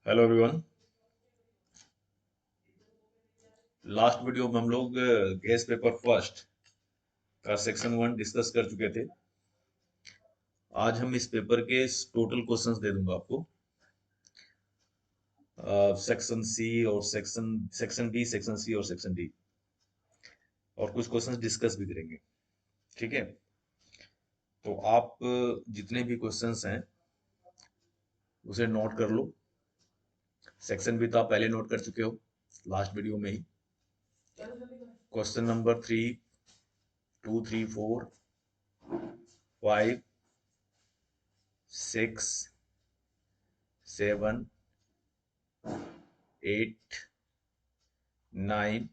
Hello everyone. Last video में हम लोग गैस पेपर फर्स्ट का सेक्शन 1 डिस्कस कर चुके थे। आज हम इस पेपर के टोटल क्वेश्चंस दे दूंगा आपको। सेक्शन सी और सेक्शन बी, सेक्शन सी और सेक्शन डी, और कुछ क्वेश्चंस डिस्कस भी करेंगे। ठीक है, तो आप जितने भी क्वेश्चंस हैं उसे नोट कर लो। सेक्शन बी तो आप पहले नोट कर चुके हो लास्ट वीडियो में ही। Question number 3, 2, 3, 4, 5, 6, 7, 8, 9,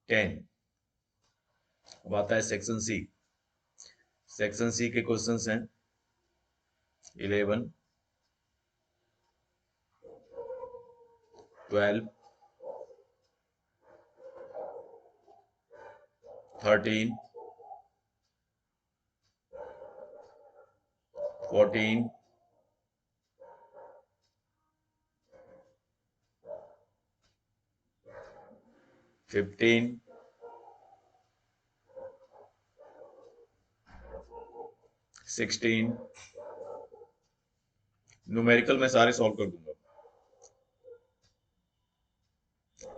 10। अब आता है सेक्शन सी। सेक्शन सी के क्वेश्चंस हैं 11, 12, 13, 14, 15, 16। न्यूमेरिकल मैं सारे सॉल्व कर दूंगा।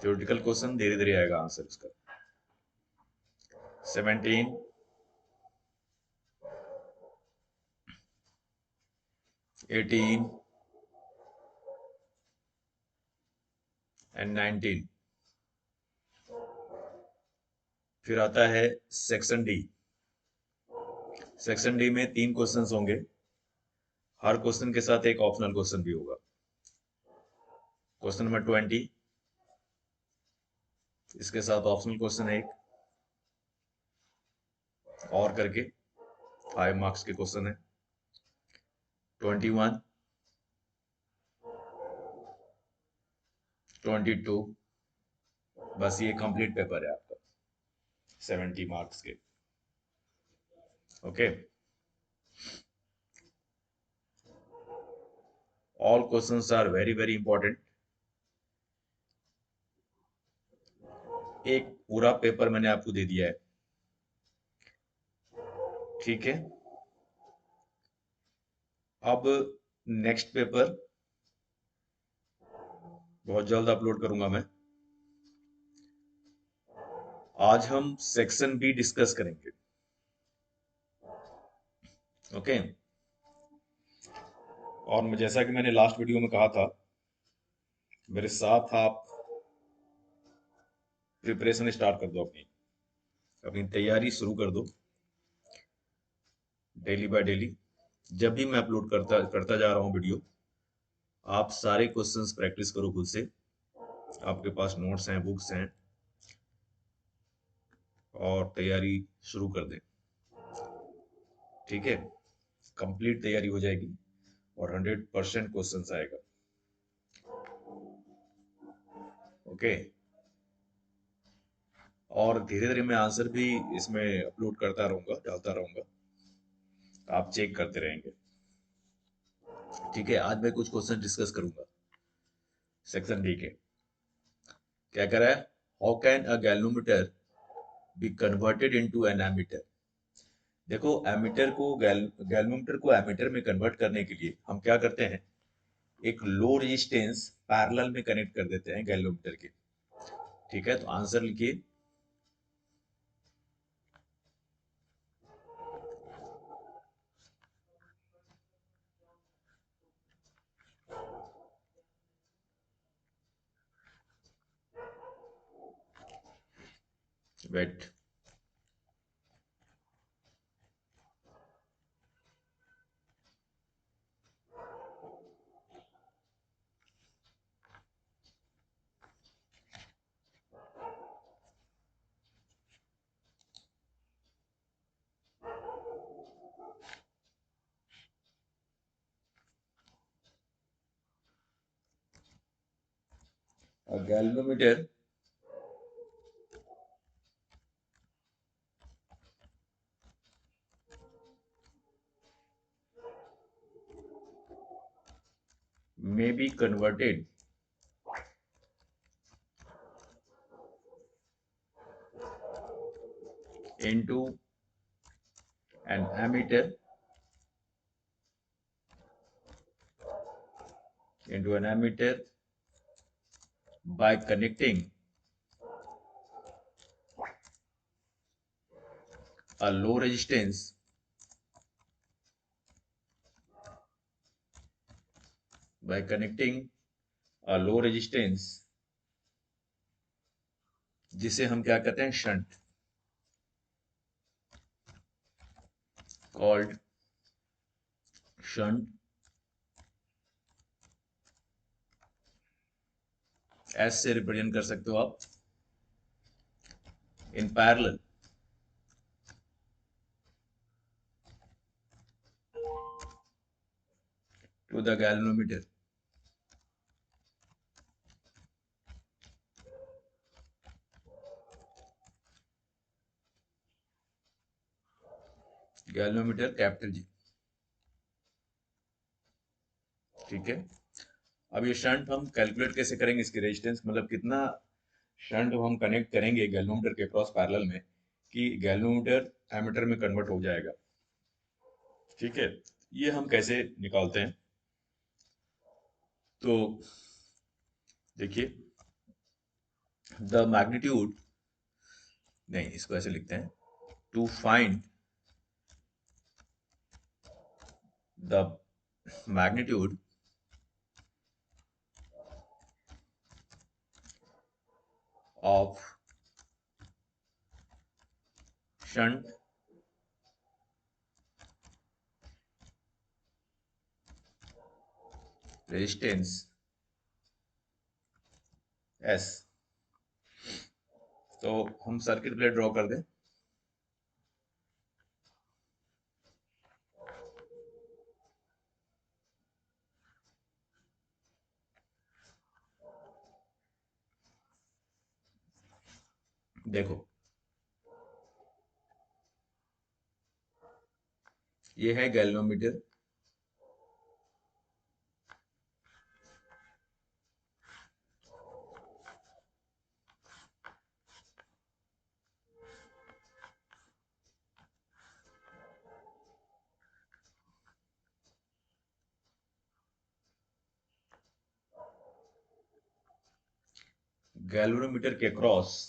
थ्योरेटिकल क्वेश्चन धीरे धीरे आएगा आंसर इसका। 17, 18 एंड 19। फिर आता है सेक्शन डी। सेक्शन डी में 3 क्वेश्चंस होंगे। हर क्वेश्चन के साथ एक ऑप्शनल क्वेश्चन भी होगा। क्वेश्चन नंबर 20, इसके साथ ऑप्शनल क्वेश्चन है एक और करके 5 मार्क्स के क्वेश्चन है। 21, 22, बस ये कंप्लीट पेपर है आपका 70 मार्क्स के। Okay, all questions are very very important. एक पूरा पेपर मैंने आपको दे दिया है। ठीक है, अब नेक्स्ट पेपर बहुत जल्द अपलोड करूंगा मैं। आज हम सेक्शन बी डिस्कस करेंगे। ओके, और जैसा कि मैंने लास्ट वीडियो में कहा था, मेरे साथ आप प्रिपरेशन स्टार्ट कर दो, अपनी अपनी तैयारी शुरू कर दो डेली बाय डेली। जब भी मैं अपलोड करता करता जा रहा हूँ वीडियो, आप सारे क्वेश्चंस प्रैक्टिस करो खुद से। आपके पास नोट्स हैं, बुक्स हैं, और तैयारी शुरू कर दें। ठीक है, कंप्लीट तैयारी हो जाएगी और 100% क्वेश्चंस आएगा। ओके, और धीरे धीरे मैं आंसर भी इसमें अपलोड करता रहूंगा, डालता रहूंगा, आप चेक करते रहेंगे। ठीक है, आज मैं कुछ क्वेश्चन डिस्कस करूंगा सेक्शन डी के। क्या कह रहा है? How can a galvanometer be converted into an ammeter. देखो, एमीटर को गैल्वेनोमीटर को एमीटर में कन्वर्ट करने के लिए हम क्या करते हैं, एक लो रेजिस्टेंस पैरेलल में कनेक्ट कर देते हैं गैल्वेनोमीटर के। ठीक है, तो आंसर लिखिए। Wait, a galvanometer may be converted into an ammeter by connecting a low resistance जिसे हम क्या कहते हैं शंट, कॉल्ड शंट, एस से रिप्रेजेंट कर सकते हो आप, in parallel to the galvanometer. Galvanometer capital G, ठीक है। अब ये शंट हम कैलकुलेट कैसे करेंगे, इसकी रेजिस्टेंस मतलब कितना शंट हम कनेक्ट करेंगे गैल्वेनोमीटर के क्रॉस पैरेलल में कि गैल्वेनोमीटर एमीटर में कन्वर्ट हो जाएगा, ठीक है। ये हम कैसे निकालते हैं, तो देखिए द मैग्नीट्यूड, नहीं इसको ऐसे लिखते हैं, to find the magnitude of shunt resistance S, तो हम सर्किट प्लेट ड्रॉ कर दें। देखो ये है गैल्वेनोमीटर, गैल्वेनोमीटर के क्रॉस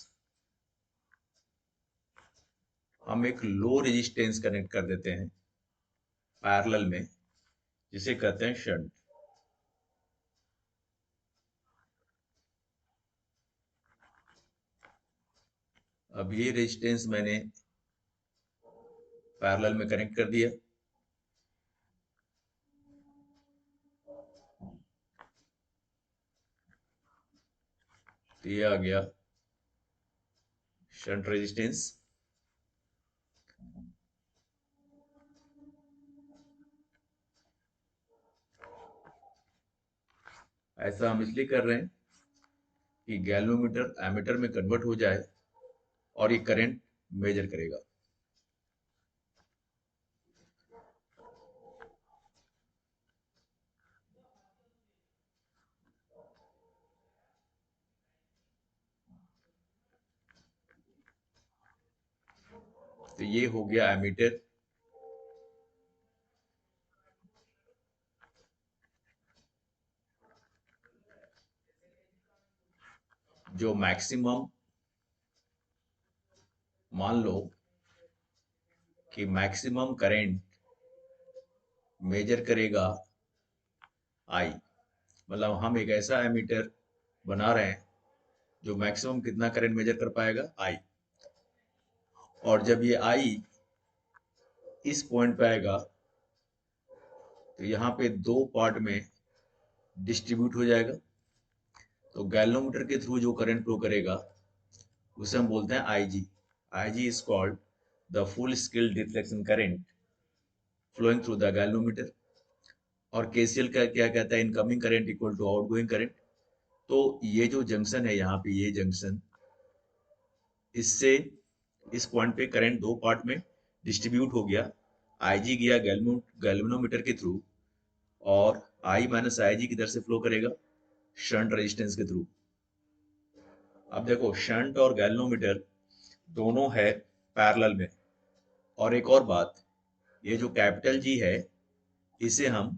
हम एक लो रेजिस्टेंस कनेक्ट कर देते हैं पैरेलल में, जिसे कहते हैं शंट। अब ये रेजिस्टेंस मैंने पैरेलल में कनेक्ट कर दिया, तो ये आ गया शंट रेजिस्टेंस। ऐसा हम इसलिए कर रहे हैं कि गैल्वेनोमीटर एमीटर में कन्वर्ट हो जाए और ये करंट मेजर करेगा। तो ये हो गया एमीटर, जो मैक्सिमम, मान लो कि मैक्सिमम करंट मेजर करेगा आई, मतलब हम एक ऐसा एमीटर बना रहे हैं जो मैक्सिमम कितना करंट मेजर कर पाएगा, आई। और जब ये आई इस पॉइंट पे आएगा तो यहाँ पे दो पार्ट में डिस्ट्रीब्यूट हो जाएगा, तो गैल्वेनोमीटर के थ्रू जो करंट फ्लो करेगा उसे हम बोलते हैं IG. IG is called the full scale deflection current flowing through the galvanometer. और केसीएल का क्या कहता है, incoming current equal to outgoing current. तो ये जो जंक्शन है यहाँ पे, ये जंक्शन, इससे इस पॉइंट पे करंट दो पार्ट में डिस्ट्रीब्यूट हो गया, आईजी गया गैल्वेनोमीटर के थ्रू और आई माइनस आई जी किधर से फ्लो करेगा? शंट रेजिस्टेंस के थ्रू। अब देखो शंट और गैल्वेनोमीटर दोनों है पैरेलल में। और एक और बात, ये जो कैपिटल जी है इसे हम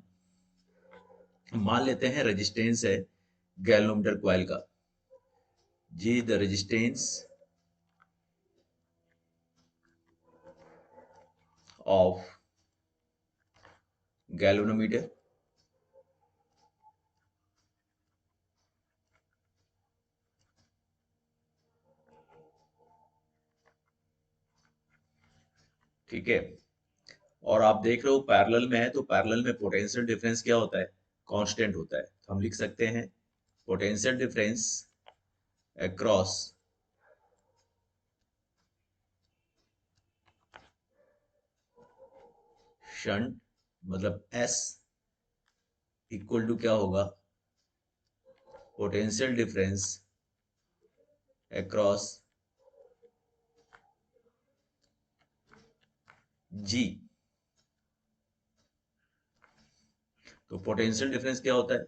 मान लेते हैं रेजिस्टेंस है गैल्वेनोमीटर कॉइल का। जी द रेजिस्टेंस ऑफ गैल्वेनोमीटर ठीक है। और आप देख रहे हो पैरेलल में है तो पैरेलल में पोटेंशियल डिफरेंस क्या होता है? कांस्टेंट होता है। तो हम लिख सकते हैं पोटेंशियल डिफरेंस अक्रॉस शंट मतलब एस इक्वल टू क्या होगा? Potential difference across G. तो पोटेंशियल डिफरेंस क्या होता है?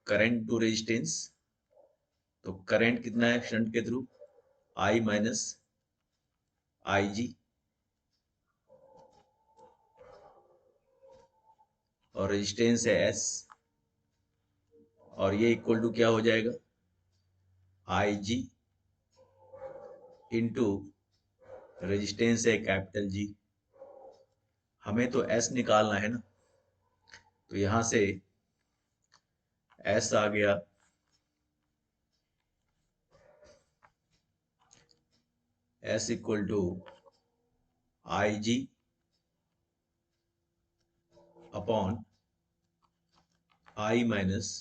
Current to resistance. तो करंट कितना है शंट के थ्रू? आई माइनस आई जी। और रेजिस्टेंस है एस। और ये इक्वल टू क्या हो जाएगा? आई जी इंटू रेजिस्टेंस है कैपिटल जी। हमें तो एस निकालना है ना, तो यहां से एस आ गया S equal to I G upon I minus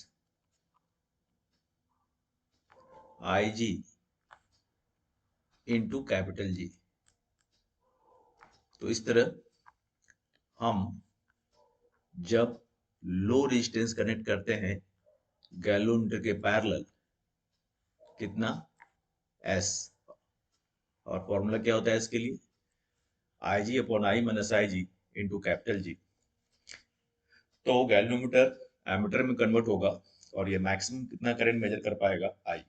I G into capital G. तो इस तरह हम जब लो रेजिस्टेंस कनेक्ट करते हैं गैल्वेनोमीटर के पैरेलल, कितना? एस। और फॉर्मूला क्या होता है इसके लिए? I G upon I minus I G into capital G. तो गैल्वेनोमीटर एमीटर में कन्वर्ट होगा और ये मैक्सिमम कितना करंट मेजर कर पाएगा? आई।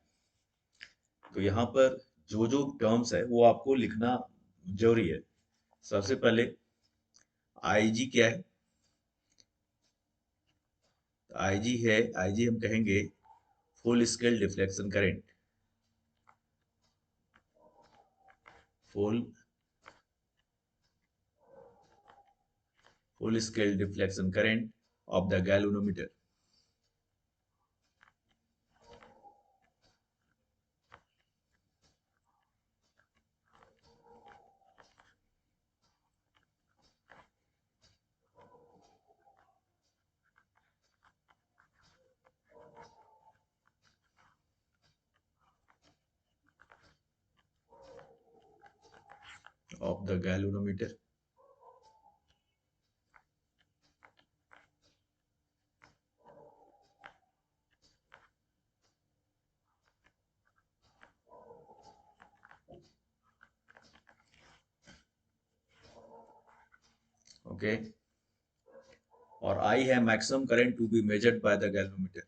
तो यहाँ पर जो जो टर्म्स है वो आपको लिखना जरूरी है। सबसे पहले आई जी क्या है? आई जी है, आई जी हम कहेंगे full scale deflection current. Full scale deflection current of the galvanometer। of the galvanometer। Okay. और आई है maximum current to be measured by the galvanometer.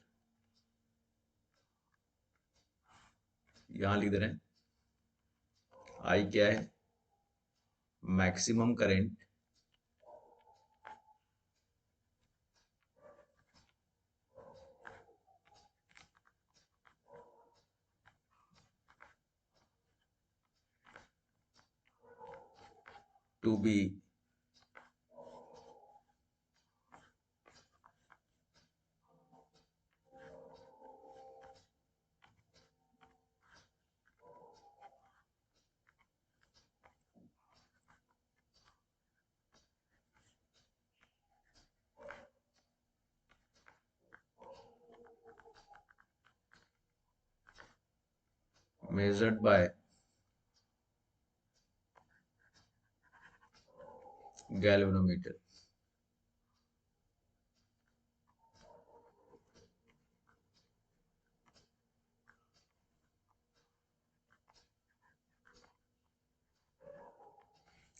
यहां लिख दे रहे हैं आई क्या है? Maximum current to be measured by galvanometer।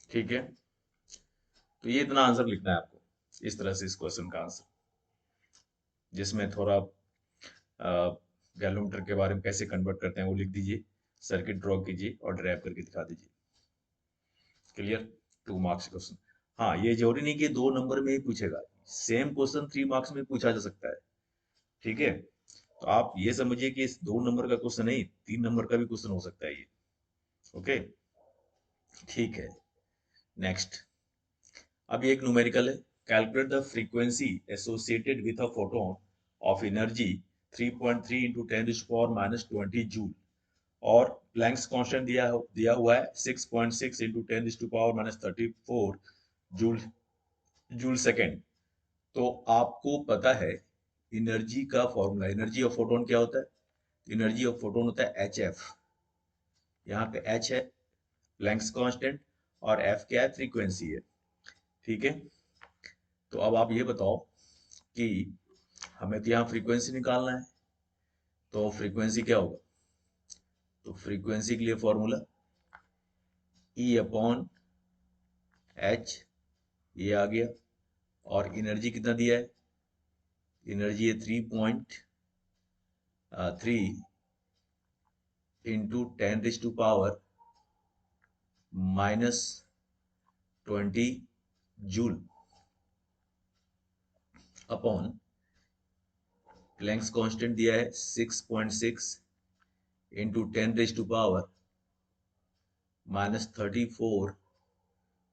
ठीक है। तो ये इतना आंसर लिखना है आपको, इस तरह से इस क्वेश्चन का आंसर। जिसमें थोड़ा गैलोमीटर के बारे में कैसे कन्वर्ट करते हैं वो लिख दीजिए, सर्किट ड्रॉ कीजिए और ड्राइव करके दिखा दीजिए। क्लियर? 2 marks question. हाँ, ये जरूरी नहीं कि 2 नंबर में ही पूछेगा, सेम क्वेश्चन 3 मार्क्स में पूछा जा सकता है। ठीक है, तो आप ये समझिए कि इस 2 नंबर का क्वेश्चन नहीं, 3 नंबर का भी क्वेश्चन हो सकता है ये। ओके, ठीक है। नेक्स्ट, अब ये एक न्यूमेरिकल है। Calculate the frequency associated with a photon of energy 3.3 into 10⁻⁻20 joule, और प्लैंक्स कांस्टेंट दिया हुआ है 6.6 इंटू 10⁻⁻34 जूल जूल सेकेंड। तो आपको पता है एनर्जी का फॉर्मूला, एनर्जी ऑफ फोटोन क्या होता है? एनर्जी ऑफ फोटोन होता है एच एफ। यहाँ पे एच है प्लैंक्स कांस्टेंट, और एफ क्या है? फ्रीक्वेंसी है। ठीक है, तो अब आप ये बताओ कि हमें तो यहाँ फ्रीक्वेंसी निकालना है, तो फ्रीक्वेंसी क्या होगा? तो फ्रीक्वेंसी के लिए फॉर्मूला ई अपॉन एच, ये आ गया। और एनर्जी कितना दिया है? एनर्जी है 3.3 into 10⁻⁻20 joule upon Planck's constant दिया है 6.6 इंटू 10⁻⁻34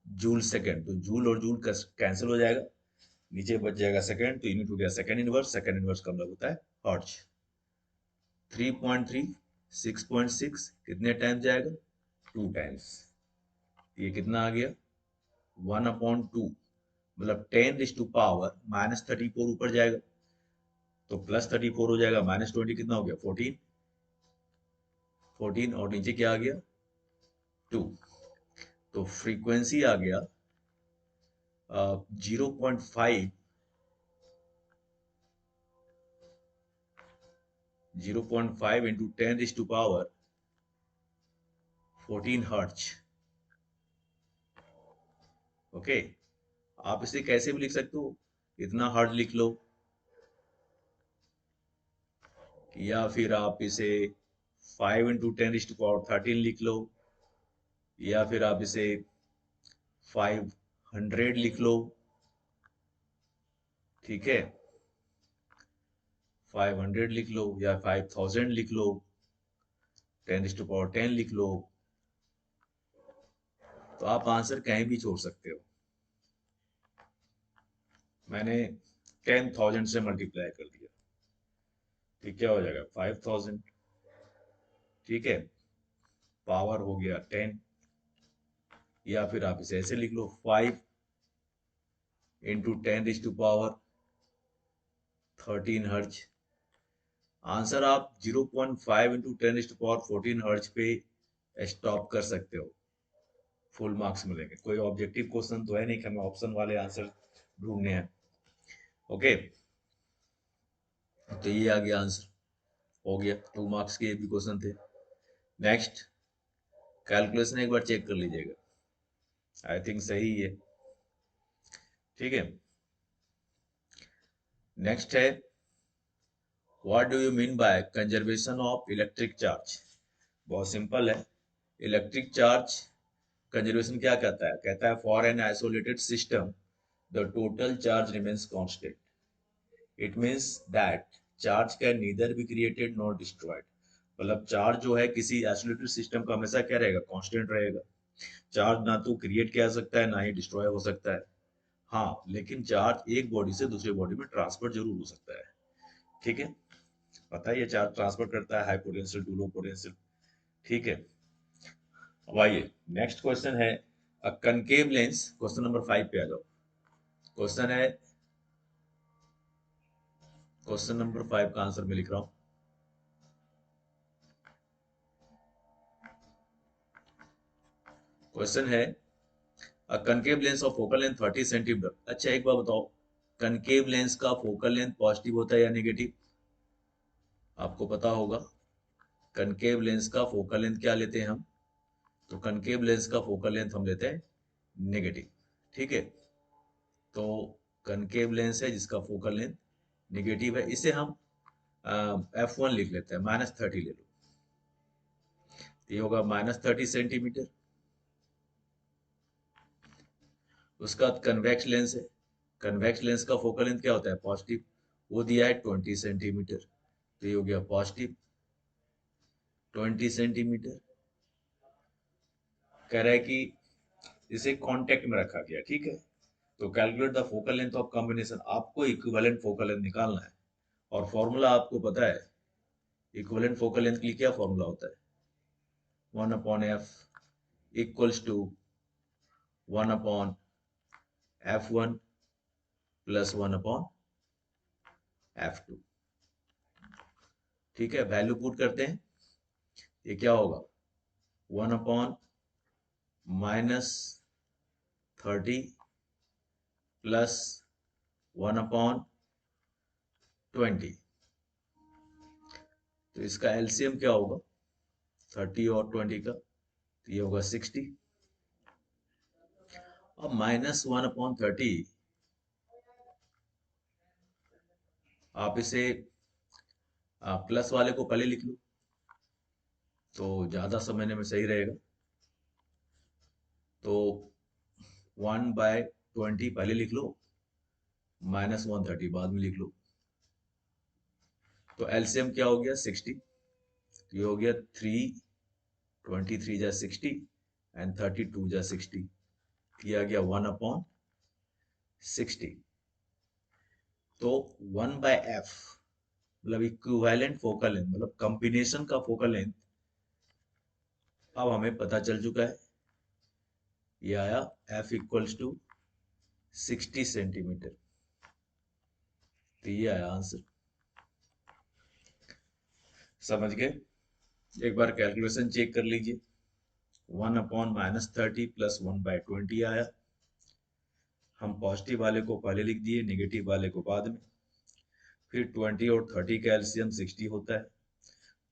जूल सेकेंड। तो जूल और जूल कैंसिल हो जाएगा, नीचे बच जाएगा सेकेंड, तो यूनिट हो गया सेकेंड इनवर्स। सेकेंड इनवर्स का मतलब होता है हर्ट्ज। 3.3 6.6 कितने टाइम्स जाएगा? 2 टाइम्स। ये कितना आ गया? 1/2, मतलब 10⁻⁻34 ऊपर जाएगा तो +34 हो जाएगा, -20 कितना हो गया? 14। 14 और नीचे क्या आ गया? 2। तो फ्रीक्वेंसी आ गया 0.5 इंटू 10⁻14 हर्ट्ज। ओके, आप इसे कैसे भी लिख सकते हो, इतना हर्ट्ज लिख लो, या फिर आप इसे 5 इंटू 10⁻13 लिख लो, या फिर आप इसे 500 लिख लो। ठीक है, 500 लिख लो या 5000 लिख लो, 10⁻10 लिख लो, तो आप आंसर कहीं भी छोड़ सकते हो। मैंने 10,000 से मल्टीप्लाई कर दिया, ठीक, क्या हो जाएगा? 5000। ठीक है, पावर हो गया 10, या फिर आप इसे ऐसे लिख लो 5 इंटू 10⁻13 हर्ज। आंसर आप 0.5 इंटू 10⁻14 हर्ज पे स्टॉप कर सकते हो, फुल मार्क्स मिलेंगे। कोई ऑब्जेक्टिव क्वेश्चन तो है नहीं कि हमें ऑप्शन वाले आंसर ढूंढने हैं। ओके, तो ये आ गया आंसर, हो गया। 2 मार्क्स के भी क्वेश्चन थे। नेक्स्ट, कैलकुलेशन एक बार चेक कर लीजिएगा, आई थिंक सही है। ठीक है, नेक्स्ट है, what do you mean by conservation of electric charge? बहुत सिंपल है। इलेक्ट्रिक चार्ज कंजर्वेशन क्या कहता है? कहता है for an isolated system the total charge remains constant. It means that charge can neither be created not destroyed. मतलब charge जो है किसी आइसोलेटेड सिस्टम का हमेशा क्या रहेगा? कांस्टेंट रहेगा। चार्ज ना तो क्रिएट किया जा सकता है, ना ही डिस्ट्रॉय हो सकता है। हाँ, लेकिन चार्ज एक बॉडी से दूसरे बॉडी में ट्रांसफर जरूर हो सकता है। ठीक है, पता है ये चार्ज ट्रांसफर करता है high potential to low potential. ठीक है, अब आइए नेक्स्ट क्वेश्चन है, a concave lens. Question number 5 पे आ जाओ। क्वेश्चन है, क्वेश्चन नंबर 5 का आंसर मैं लिख रहा हूं। क्वेश्चन है, a concave lens of focal length 30 centimetre. अच्छा, एक बार बताओ, कनकेव लेंस का फोकल लेंथ पॉजिटिव होता है या नेगेटिव? आपको पता होगा, कनकेव लेंस का फोकल लेंथ क्या लेते हैं हम? तो कनकेव लेंस का फोकल लेंथ हम लेते हैं नेगेटिव। ठीक है, तो कनकेव लेंस है जिसका फोकल लेंथ नेगेटिव है, इसे हम F1 लिख लेते हैं, -30 ले लो, तो ये होगा -30 सेंटीमीटर। उसका कन्वेक्स लेंस है, कन्वेक्स लेंस का फोकल लेंथ क्या होता है, पॉजिटिव, वो दिया है 20 सेंटीमीटर, तो ये हो गया पॉजिटिव 20 सेंटीमीटर। कह रहा है कि इसे कांटेक्ट में रखा गया, ठीक है। तो calculate the focal length of combination, आपको इक्विवेलेंट फोकल लेंथ निकालना है, और फॉर्मूला आपको पता है, इक्विवेलेंट फोकल लेंथ के लिए क्या फॉर्मूला होता है, 1/f equals to 1/f1 plus 1/f2। ठीक है, वैल्यू पुट करते हैं, ये क्या होगा, 1/-30 प्लस 1/20। तो इसका एलसीएम क्या होगा, 30 और 20 का, तो ये होगा 60। अब -1/30 आप इसे प्लस वाले को पहले लिख लो, तो ज्यादा समझने में सही रहेगा। तो 1/20 पहले लिख लो, -130 बाद में लिख लो, तो एलसीएम क्या हो गया, 60। तो ये हो गया 3, 23 जा 60 एंड 32 जा 60, ये आ गया 1/60। तो 1/f मतलब इक्विवेलेंट फोकल लेंथ, मतलब कॉम्बिनेशन का फोकल लेंथ अब हमें पता चल चुका है, ये आया f इक्वल्स टू 60 सेंटीमीटर, तो ये आया आंसर। समझ गए, एक बार कैलकुलेशन चेक कर लीजिए, 1/-30 प्लस 1/20 आया। हम पॉजिटिव वाले को पहले लिख दिए, नेगेटिव वाले को बाद में। फिर 20 और 30 का एलसीएम 60 होता है,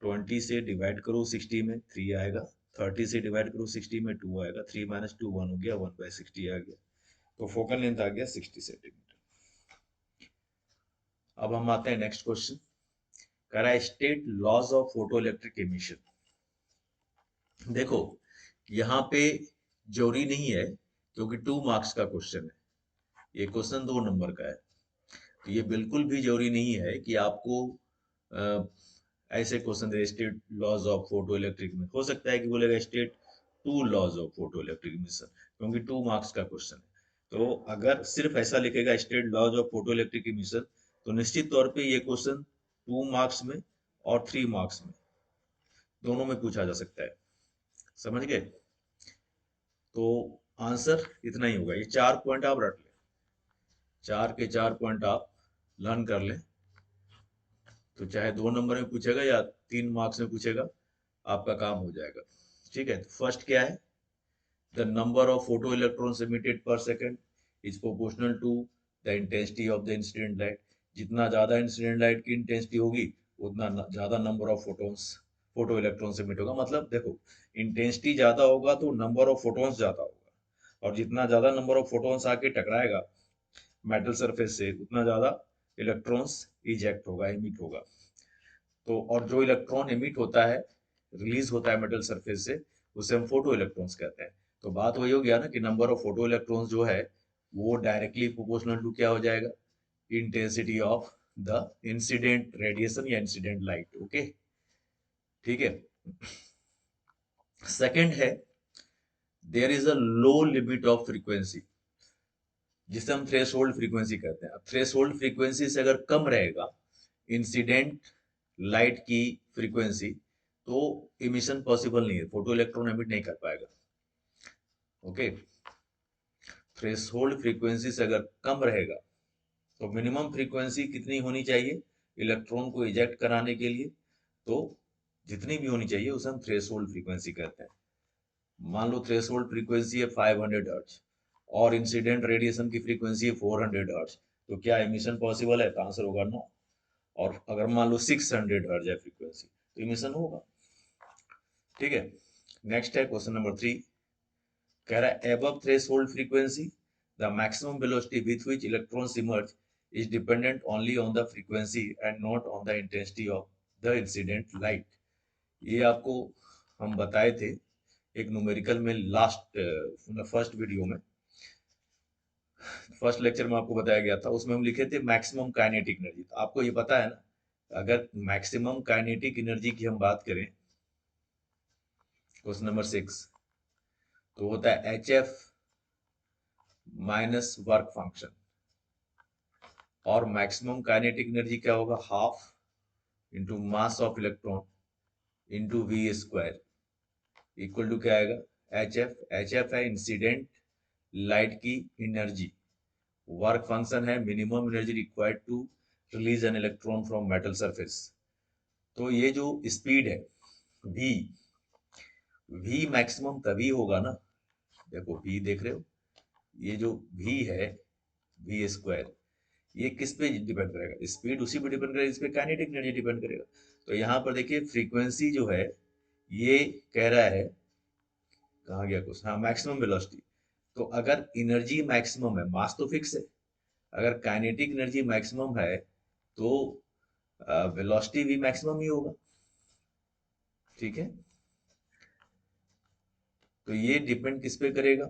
20 से डिवाइड करो 60 में, 3 आएगा, 30 से डिवाइड करो 60 में, 2 आएगा, 3 - 2 1 हो गया, 1/60 आ गया, तो फोकल लेंथ आ गया 60 सेंटीमीटर। अब हम आते हैं नेक्स्ट क्वेश्चन, कह रहा है state laws of photo electric emission. देखो यहाँ पे जरूरी नहीं है, क्योंकि 2 मार्क्स का क्वेश्चन है, ये क्वेश्चन 2 नंबर का है, तो ये बिल्कुल भी जरूरी नहीं है कि आपको ऐसे क्वेश्चन दे state laws of photo electric में। हो सकता है कि बोलेगा state 2 laws of photo electric emission, क्योंकि 2 मार्क्स का क्वेश्चन है। तो अगर सिर्फ ऐसा लिखेगा state laws of photo electric emission, तो निश्चित तौर पे ये क्वेश्चन 2 मार्क्स में और 3 मार्क्स में दोनों में पूछा जा सकता है। समझ गए, तो आंसर इतना ही होगा, ये 4 पॉइंट आप रख लें, 4 के 4 पॉइंट आप लर्न कर लें, तो चाहे 2 नंबर में पूछेगा या 3 मार्क्स में पूछेगा, आपका काम हो जाएगा। ठीक है, तो फर्स्ट क्या है, the number of photo electrons emitted per second is proportional to the intensity of the incident light। जितना ज्यादा इंसिडेंट लाइट की इंटेंसिटी होगी, उतना ज्यादा number of photons, photo electrons emit होगा। मतलब देखो, इंटेंसिटी ज्यादा होगा तो नंबर ऑफ फोटोन्स ज्यादा होगा, और जितना ज्यादा नंबर ऑफ फोटोन्स आके टकराएगा मेटल सरफेस से, उतना ज्यादा इलेक्ट्रॉन्स इजेक्ट होगा, एमिट होगा। तो और जो इलेक्ट्रॉन एमिट होता है, रिलीज होता है मेटल सरफेस से, उसे हम फोटो इलेक्ट्रॉन्स कहते हैं। तो बात वही हो गया ना कि नंबर ऑफ फोटो इलेक्ट्रॉन्स जो है वो डायरेक्टली प्रोपोर्शनल टू क्या हो जाएगा, intensity of the incident radiation या इंसिडेंट लाइट। ओके, ठीक है। सेकंड है, there is a low limit of frequency, जिसे हम थ्रेशोल्ड फ्रीक्वेंसी कहते हैं। थ्रेशोल्ड फ्रीक्वेंसी से अगर कम रहेगा इंसिडेंट लाइट की फ्रीक्वेंसी, तो इमिशन पॉसिबल नहीं है, फोटो इलेक्ट्रॉन एमिट नहीं कर पाएगा। ओके, थ्रेशोल्ड फ्रीक्वेंसी से अगर कम रहेगा, तो मिनिमम फ्रीक्वेंसी कितनी होनी चाहिए इलेक्ट्रॉन को इजेक्ट कराने के लिए, तो जितनी भी होनी चाहिए उसे हम थ्रेशोल्ड फ्रीक्वेंसी कहते हैं। मान लो थ्रेशोल्ड फ्रीक्वेंसी है 500 हर्ट्ज और इंसिडेंट रेडिएशन की फ्रीक्वेंसी है 400 हर्ट्ज, तो क्या इमिशन पॉसिबल है, तो आंसर होगा नो। और अगर मान लो 600 हर्ट्ज है फ्रीक्वेंसी, तो इमिशन होगा। ठीक है, नेक्स्ट है क्वेश्चन नंबर 3, कह रहा है above threshold frequency the maximum velocity with which electrons emerge is dependent only on the frequency and not on the intensity of the incident light. ये आपको हम बताए थे एक न्यूमेरिकल में लास्ट फर्स्ट वीडियो में, फर्स्ट लेक्चर में आपको बताया गया था, उसमें हम लिखे थे मैक्सिमम काइनेटिक एनर्जी। तो आपको ये पता है ना, अगर मैक्सिमम काइनेटिक एनर्जी की हम बात करें, क्वेश्चन नंबर 6, तो होता है H F minus work function, और मैक्सिमम काइनेटिक एनर्जी क्या होगा, half into mass of electron into V square equal to क्या आएगा, एच एफ है इंसिडेंट लाइट की एनर्जी, वर्क फंक्शन है minimum energy required to release an electron from metal surface. तो ये जो स्पीड है v, v मैक्सिमम तभी होगा ना, देखो v देख रहे हो, ये जो v है v स्क्वायर, ये किस पे डिपेंड करेगा, स्पीड उसी पे डिपेंड करेगा, इस पे काइनेटिक एनर्जी डिपेंड करेगा। तो यहाँ पर देखिए फ्रीक्वेंसी जो है ये कह रहा है, कहाँ गया कुछ, हाँ मैक्सिमम वेलोसिटी। तो अगर एनर्जी मैक्सिमम है, मास तो फिक्स है, अगर काइनेटिक एनर्जी मैक्सिमम है तो वेलोसिटी भी मैक्सिमम ही होगा, ठीक है। तो ये डिपेंड किस पे करेगा,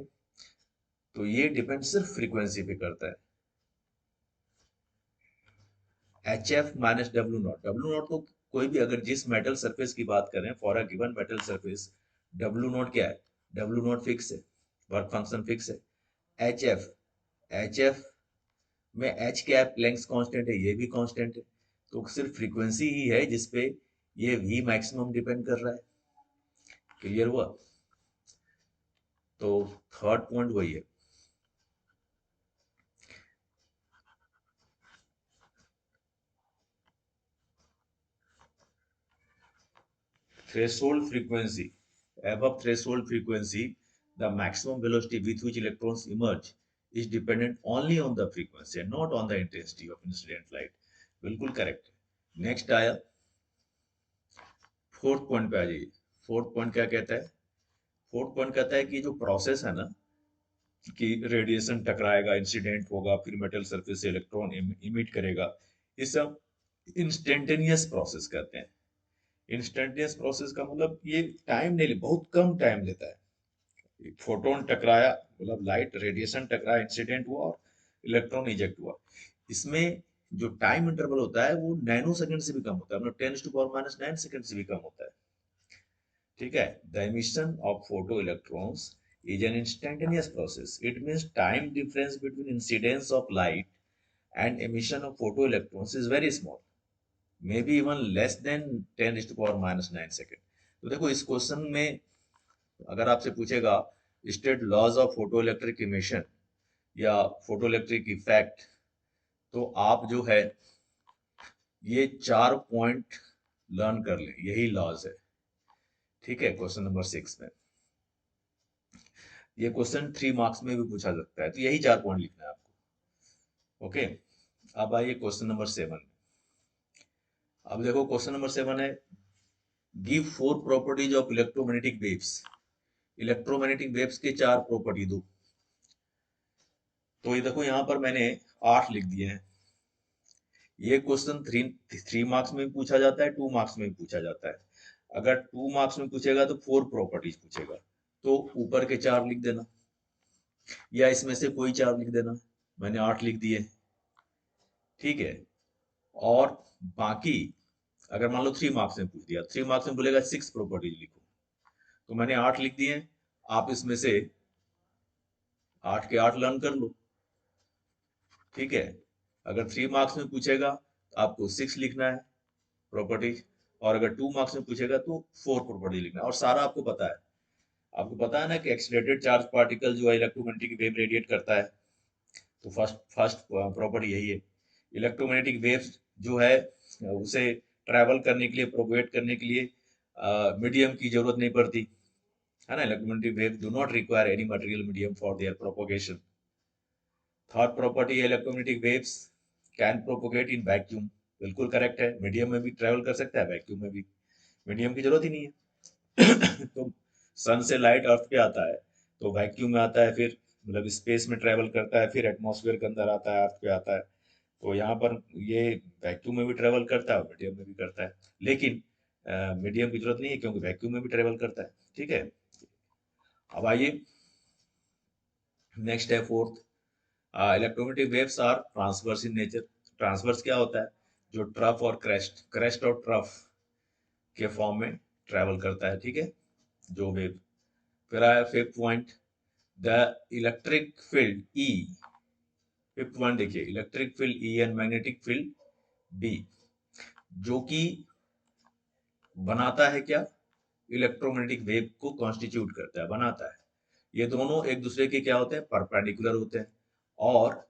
तो ये डिपेंड सिर्फ फ्रीक्वेंसी पे करता है। H F minus W not, W not तो कोई भी, अगर जिस मेटल सरफेस की बात करें for a given metal surface, W not क्या है, डब्ल्यू नॉट फिक्स है, वर्क फंक्शन फिक्स है। एच एफ, एच एफ में एच कैप लेंथ कांस्टेंट है, ये भी कांस्टेंट है, तो सिर्फ फ्रीक्वेंसी ही है जिसपे ये वी मैक्सिमम डिपेंड कर रहा है। क्लियर हुआ? तो थर्ड पॉइंट वही है। Threshold frequency. Above threshold frequency, the maximum velocity with which electrons emerge is dependent only on the frequency and not on the intensity of incident light. बिल्कुल correct. Next आया fourth point पे आ जाइए। Fourth point क्या कहता है, fourth point कहता है कि जो प्रोसेस है ना, कि रेडिएशन टकराएगा, इंसिडेंट होगा, फिर मेटल सरफेस से इलेक्ट्रॉन इमिट करेगा, ये सब इंस्टेंटेनियस प्रोसेस कहते हैं। इंस्टेंटेनियस प्रोसेस का मतलब ये टाइम नहीं, बहुत कम टाइम लेता है। फोटोन टकराया, मतलब लाइट रेडिएशन टकराया, इंसिडेंट हुआ और इलेक्ट्रॉन इजेक्ट हुआ, इसमें जो टाइम इंटरवल होता है वो नैनो सेकंड से भी कम होता है, मतलब 10⁻⁹ सेकंड से भी कम होता है, ठीक है। The emission of photoelectrons is an instantaneous process. It means time difference between incidence of light and emission of photoelectrons is very small, maybe even less than 10⁻⁹ second. तो देखो इस क्वेश्चन में अगर आपसे पूछेगा state laws of photo electric emission या photo electric effect, तो आप जो है ये 4 पॉइंट लर्न कर लें, यही लॉज है, ठीक है। क्वेश्चन नंबर 6 में ये क्वेश्चन 3 मार्क्स में भी पूछा सकता है, तो यही 4 पॉइंट लिखना है आपको, ओके। अब आइए क्वेश्चन नंबर 7। अब देखो क्वेश्चन नंबर 7 है, give 4 properties of electromagnetic waves. Electromagnetic waves के 4 प्रॉपर्टी दो। तो ये देखो यहाँ पर मैंने 8 लिख दिए हैं। ये क्वेश्चन 3 मार्क्स में भी पूछा जाता है, 2 मार्क्स में भी पूछा जाता है। अगर 2 मार्क्स में पूछेगा तो 4 प्रॉपर्टीज पूछेगा, तो ऊपर के 4 लिख देना, या इसमें से कोई 4 लिख देना। मैंने 8 लिख दिए, ठीक है। और बाकी अगर मान लो 3 मार्क्स में पूछ दिया, 3 मार्क्स में बोलेगा 6 प्रॉपर्टीज लिखो, तो मैंने 8 लिख दिए, आप इसमें से 8 के 8 लर्न कर लो, ठीक है। अगर 3 मार्क्स में पूछेगा तो आपको 6 लिखना है प्रॉपर्टीज, और अगर 2 मार्क्स में पूछेगा तो 4 प्रॉपर्टी लिखना है। और सारा आपको पता है, आपको पता है ना कि एक्सीलरेटेड चार्ज पार्टिकल जो है इलेक्ट्रोमैग्नेटिक वेव रेडिएट करता है, तो फर्स्ट प्रॉपर्टी यही है। इलेक्ट्रोमैग्नेटिक वेव्स जो है उसे ट्रैवल करने के लिए, प्रोपेगेट करने के लिए मीडियम की जरूरत नहीं पड़ती, है ना। Electromagnetic wave do not require any material medium for their propagation. Third property है electromagnetic waves can propagate in vacuum. बिल्कुल करेक्ट है, मीडियम में भी ट्रैवल कर सकता है, वैक्यूम में भी, मीडियम की जरूरत ही नहीं है। तो सन से लाइट अर्थ पे आता है तो वैक्यूम में आता है, फिर मतलब स्पेस में ट्रैवल करता है, फिर एटमॉस्फेयर के अंदर आता है, अर्थ पे आता है। तो यहाँ पर ये वैक्यूम में भी ट्रेवल करता है और मीडियम में भी करता है, लेकिन मीडियम की जरूरत नहीं है क्योंकि वैक्यूम में भी ट्रेवल करता है। ठीक है, अब आइए नेक्स्ट है fourth. Electromagnetic waves are transverse in nature. Transverse क्या होता है? जो ट्रफ और क्रेस्ट, क्रेस्ट और ट्रफ के फॉर्म में ट्रेवल करता है। ठीक है, जो वेव। फिर आया fifth point, the electric field E. Fifth point देखिए, electric field E and magnetic field B, जो कि बनाता है क्या? इलेक्ट्रोमैग्नेटिक वेव को कॉन्स्टिट्यूट करता है, बनाता है। ये दोनों एक दूसरे के क्या होते हैं? परपेंडिकुलर होते हैं, और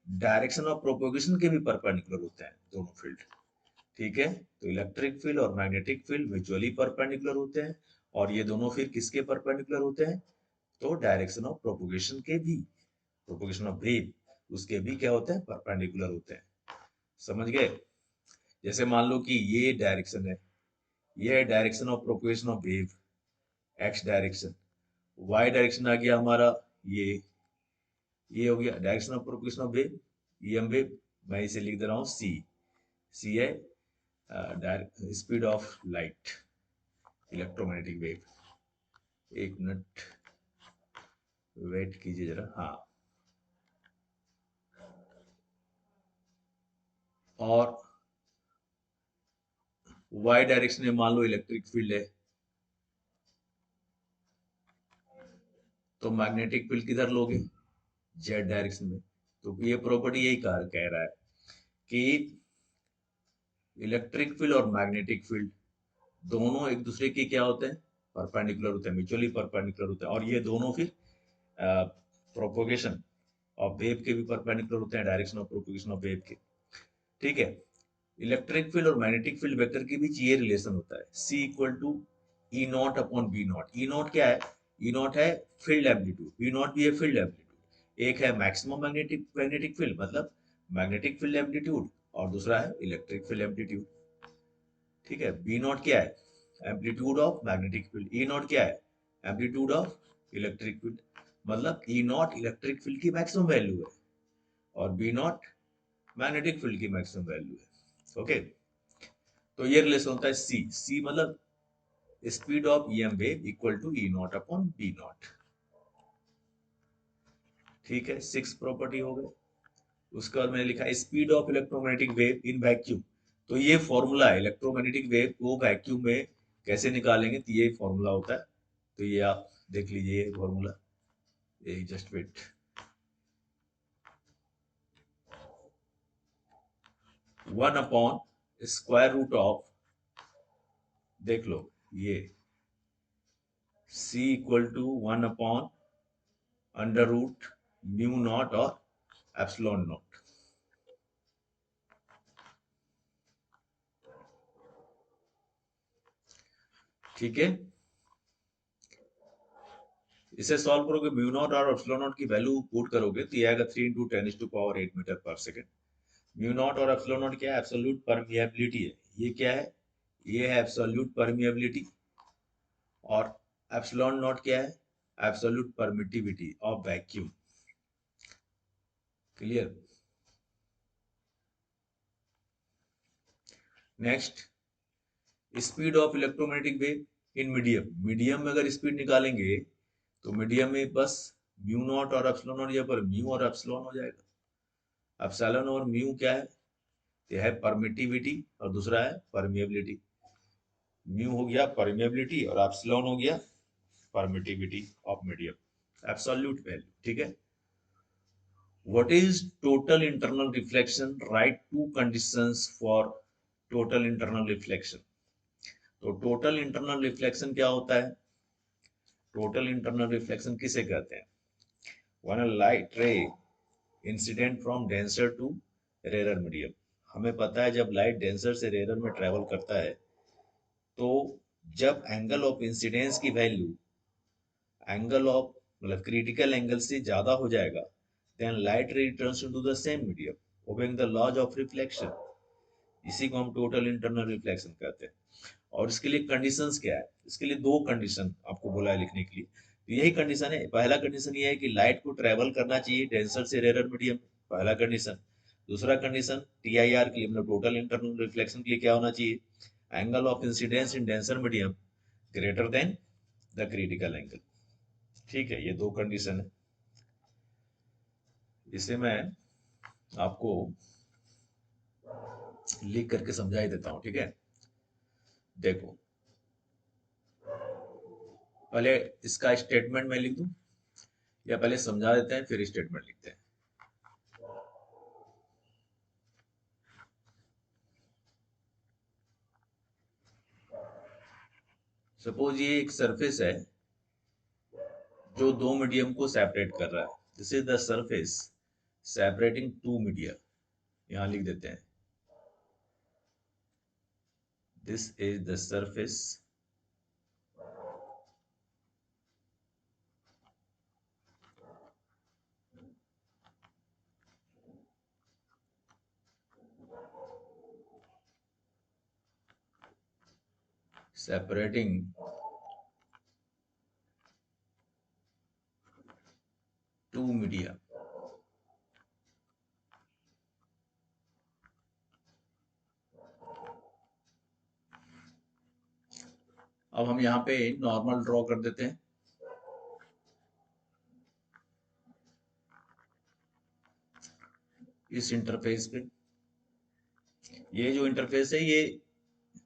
डायरेक्शन ऑफ प्रोपोगेशन के भी परपेंडिकुलर होते हैं दोनों फील्ड। ठीक है, तो इलेक्ट्रिक फील्ड और मैग्नेटिक फील्ड म्यूचुअली परपेंडिकुलर होते हैं, और ये दोनों फिर किसके परपेंडिकुलर होते हैं? तो डायरेक्शन ऑफ प्रोपोगेशन के भी, प्रोपोगेशन ऑफ वेव, उसके भी क्या होते हैं? परपेंडिकुलर होते हैं। समझ गए? जैसे मान लो कि ये डायरेक्शन है, ये है direction of propagation of wave, X direction. Y direction आ गया हमारा ये हो गया direction of propagation of wave, EM wave. मैं इसे लिख दे रहा हूँ सी। सी है speed of light, electromagnetic wave. एक मिनट वेट कीजिए जरा। हाँ, और वाई डायरेक्शन में मान लो इलेक्ट्रिक फील्ड है, तो मैग्नेटिक फील्ड किधर लोगे? जेड डायरेक्शन में। तो ये प्रॉपर्टी यही कह रहा है कि इलेक्ट्रिक फील्ड और मैग्नेटिक फील्ड दोनों एक दूसरे के क्या होते हैं? परपेंडिकुलर होते हैं, म्यूचुअली परपेंडिकुलर होते हैं, और ये दोनों फिर प्रोपोगेशन ऑफ वेव के भी परपेंडिकुलर होते हैं, direction of propagation of wave के। ठीक है, इलेक्ट्रिक फील्ड और मैग्नेटिक फील्ड वेक्टर के बीच ये रिलेशन होता है, C equal to E nought upon B nought. E nought क्या है? ई नॉट है फील्ड एम्पलीट्यूड, बी नॉट भी है फील्ड एम्पलीट्यूड। एक है मैक्सिमम मैग्नेटिक फील्ड, मतलब मैग्नेटिक फील्ड एम्पलीट्यूड, और दूसरा है इलेक्ट्रिक फील्ड एम्पलीट्यूड। ठीक है, बी नॉट क्या है? Amplitude of magnetic field. E nought क्या है? Amplitude of electric field. मतलब ई नॉट इलेक्ट्रिक फील्ड की मैक्सिमम वैल्यू है, और बी नॉट मैग्नेटिक फील्ड की मैक्सिमम वैल्यू है। ओके, तो ये रिलेशन होता है सी। सी मतलब speed of EM wave equal to E nought upon B nought. ठीक है, 6 प्रॉपर्टी हो गए। उसके बाद मैंने लिखा speed of electromagnetic wave in vacuum. तो ये फॉर्मूला है, इलेक्ट्रोमैग्नेटिक वेव को वैक्यूम में कैसे निकालेंगे, तो ये फॉर्मूला होता है। तो ये आप देख लीजिए फॉर्मूला, ये just wait. One upon square root of, देख लो ये C equal to 1 upon under root mu nought और एप्सिलॉन नॉट। ठीक है, इसे सॉल्व करोगे, म्यू नॉट और एप्सिलॉन नॉट की वैल्यू पुट करोगे तो ये आएगा 3 इंटू 10⁻⁸ मीटर पर सेकेंड। म्यू नॉट और एप्सिलॉन नॉट क्या है? एब्सोल्यूट परमिएबिलिटी है। ये क्या है? ये है एब्सोल्यूट परमिएबिलिटी। और एप्सिलॉन नॉट क्या है? Absolute permittivity of vacuum. Clear? Next, speed of electromagnetic wave in medium. Medium में अगर स्पीड निकालेंगे तो मीडियम में बस म्यू नॉट और एप्सिलॉन नॉट, यहाँ पर म्यू और एप्सिलॉन हो जाएगा। एप्सिलॉन और म्यू क्या है? यह है परमिटिविटी, और दूसरा है परमिएबिलिटी। म्यू हो गया परमिएबिलिटी, और एप्सिलॉन हो गया permittivity of medium, absolute value. ठीक है, what is total internal reflection? Write two conditions for total internal reflection. तो टोटल इंटरनल रिफ्लेक्शन क्या होता है? टोटल इंटरनल रिफ्लेक्शन किसे कहते हैं? When a light ray incident from denser to rare medium. हमें पता है जब लाइट डेंसर से रेयर में ट्रेवल करता है, तो जब एंगल ऑफ इंसिडेंस की वैल्यू एंगल ऑफ मतलब क्रिटिकल एंगल से ज्यादा हो जाएगा, then light ray returns into the same medium obeying the laws of reflection. इसी को हम टोटल इंटरनल रिफ्लेक्शन कहते हैं। और इसके लिए कंडीशंस क्या है? इसके लिए दो कंडीशन आपको बोला है लिखने के लिए। तो यही कंडीशन है। पहला कंडीशन ये है कि लाइट को ट्रेवल करना चाहिए डेंसर से रेयर मीडियम, पहला कंडीशन। दूसरा कंडीशन TIR के लिए, मतलब टोटल इंटरनल रिफ्लेक्शन के लिए क्या होना चाहिए? Angle of incidence in denser medium greater than the critical angle. ठीक है, ये दो कंडीशन है। इसे मैं आपको लिख करके समझा ही देता हूं, ठीक है। देखो, पहले इसका स्टेटमेंट मैं लिख दूं या पहले समझा देते हैं फिर स्टेटमेंट लिखते हैं? सपोज ये एक सरफेस है जो दो मीडियम को सेपरेट कर रहा है। This is the surface separating two media. यहां लिख देते हैं, this is the surface separating two media। अब हम यहाँ पे नॉर्मल ड्रॉ कर देते हैं। इस इंटरफेस पे, ये जो इंटरफेस है, ये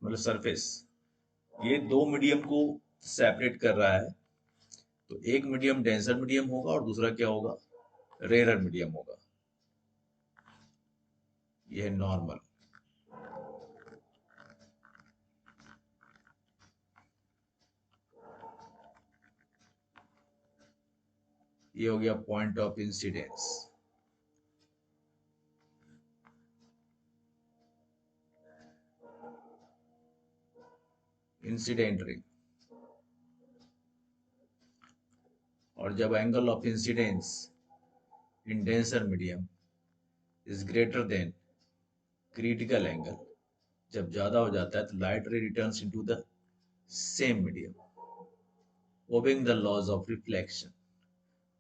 मतलब सरफेस, ये दो मीडियम को सेपरेट कर रहा है। तो एक मीडियम डेंसर मीडियम होगा और दूसरा क्या होगा? रेयर मीडियम होगा। ये है नॉर्मल। ये हो गया point of incidence. Incident ray. और जब angle of incidence in denser medium is greater than critical angle, जब ज्यादा हो जाता है तो light ray returns into the same medium obeying the laws of reflection.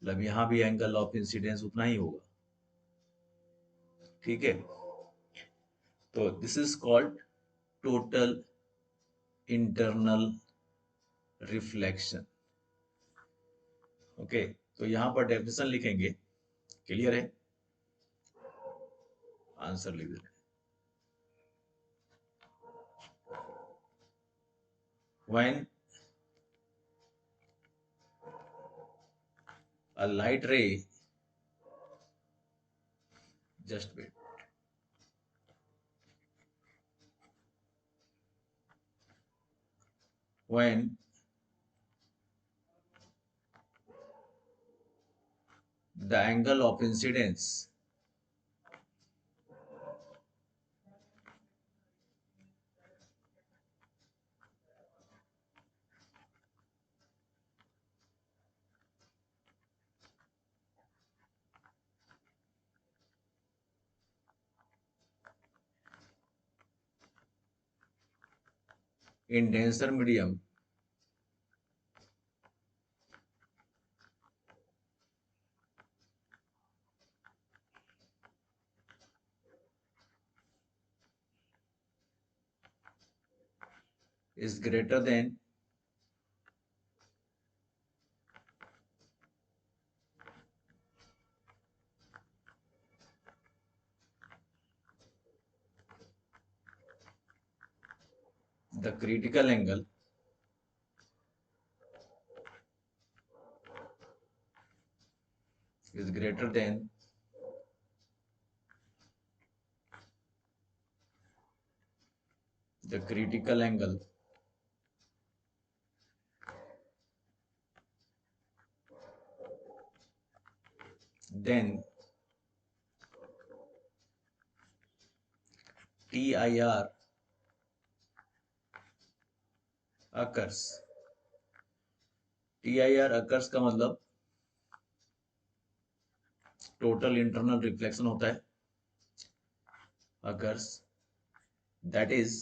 मतलब यहां भी एंगल ऑफ इंसिडेंस उतना ही होगा। ठीक है, तो this is called total internal reflection. Okay, तो यहां पर डेफिनेशन लिखेंगे। क्लियर है? आंसर लिख देते हैं। When a light ray, just wait, when the angle of incidence in denser medium is greater than the critical angle is greater than the critical angle then TIR occurs। TIR occurs का मतलब total internal reflection होता है। occurs, that is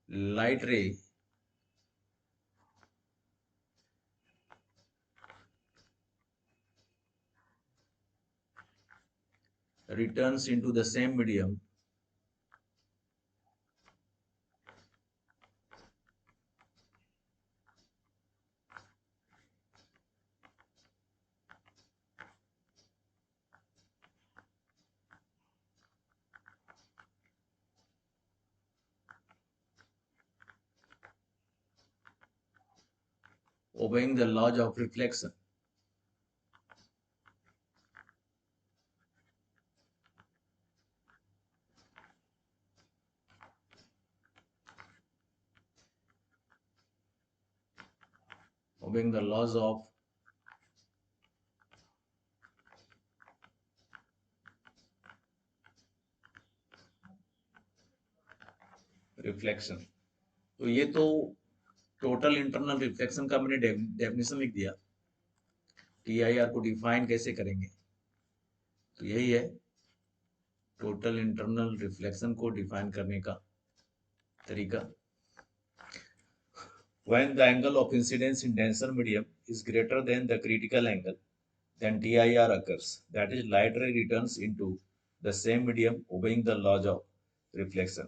light ray returns into the same medium obeying the laws of reflection. Obeying the laws of reflection. तो ये तो total internal reflection का मैंने definition लिख दिया। टीआईआर को डिफाइन कैसे करेंगे, तो यही है टोटल इंटरनल रिफ्लेक्शन को डिफाइन करने का तरीका। When the angle of incidence in denser medium is greater than the critical angle, then TIR occurs. That is, light ray returns into the same medium obeying the laws of reflection.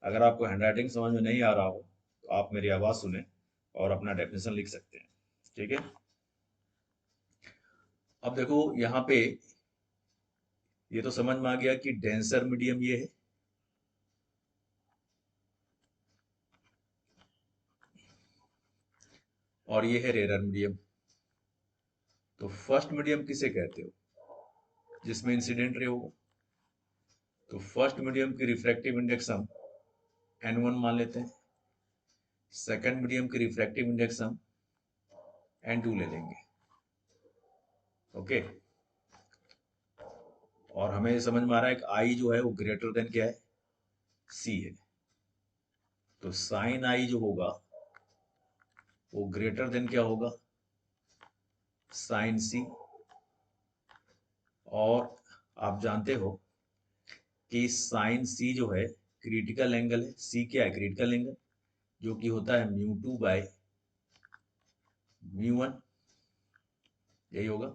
अगर आपको handwriting समझ में नहीं आ रहा हो तो आप मेरी आवाज सुने और अपना डेफिनेशन लिख सकते हैं। ठीक है, अब देखो यहाँ पे ये तो समझ में आ गया कि डेंसर मीडियम ये है, और ये है रेयर मीडियम। तो फर्स्ट मीडियम किसे कहते हो, जिसमें इंसिडेंट रे होगा। तो फर्स्ट मीडियम की रिफ्रैक्टिव इंडेक्स हम n1 मान लेते हैं, सेकंड मीडियम की रिफ्रैक्टिव इंडेक्स हम n2 ले लेंगे। ओके, और हमें समझ में आ रहा है कि आई जो है वो ग्रेटर देन क्या है, सी है। तो साइन आई जो होगा वो ग्रेटर देन क्या होगा, साइन सी। और आप जानते हो कि साइन सी जो है क्रिटिकल एंगल है। सी क्या है, क्रिटिकल एंगल, जो कि होता है μ2 बाय μ1। यही होगा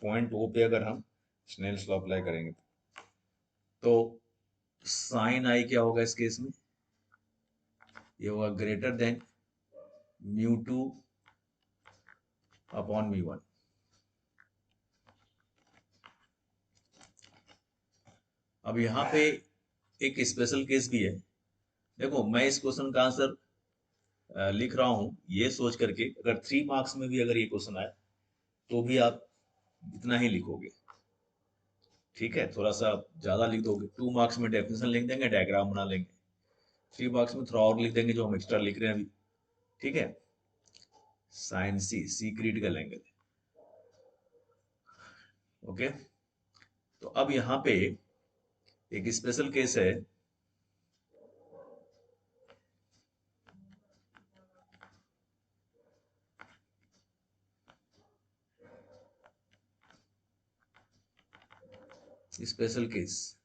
पॉइंट ओ पे अगर हम स्नेल्स लॉ अप्लाई करेंगे। तो साइन आई क्या होगा इस केस में, ये होगा ग्रेटर देन μ2 अपॉन μ1। अब यहाँ पे एक स्पेशल केस भी है। देखो मैं इस क्वेश्चन का आंसर लिख रहा हूँ ये सोच करके, अगर 3 मार्क्स में भी अगर ये क्वेश्चन आए तो भी आप इतना ही लिखोगे। ठीक है, थोड़ा सा ज्यादा लिख दोगे। 2 मार्क्स में डेफिनेशन लिख देंगे, डायग्राम बना लेंगे। 3 मार्क्स में थोड़ा और लिख देंगे जो हम एक्स्ट्रा लिख रहे हैं अभी। ठीक है, साइन सी, सी क्रिटिकल एंगल। ओके, तो अब यहाँ पे एक स्पेशल केस है। स्पेशल केस,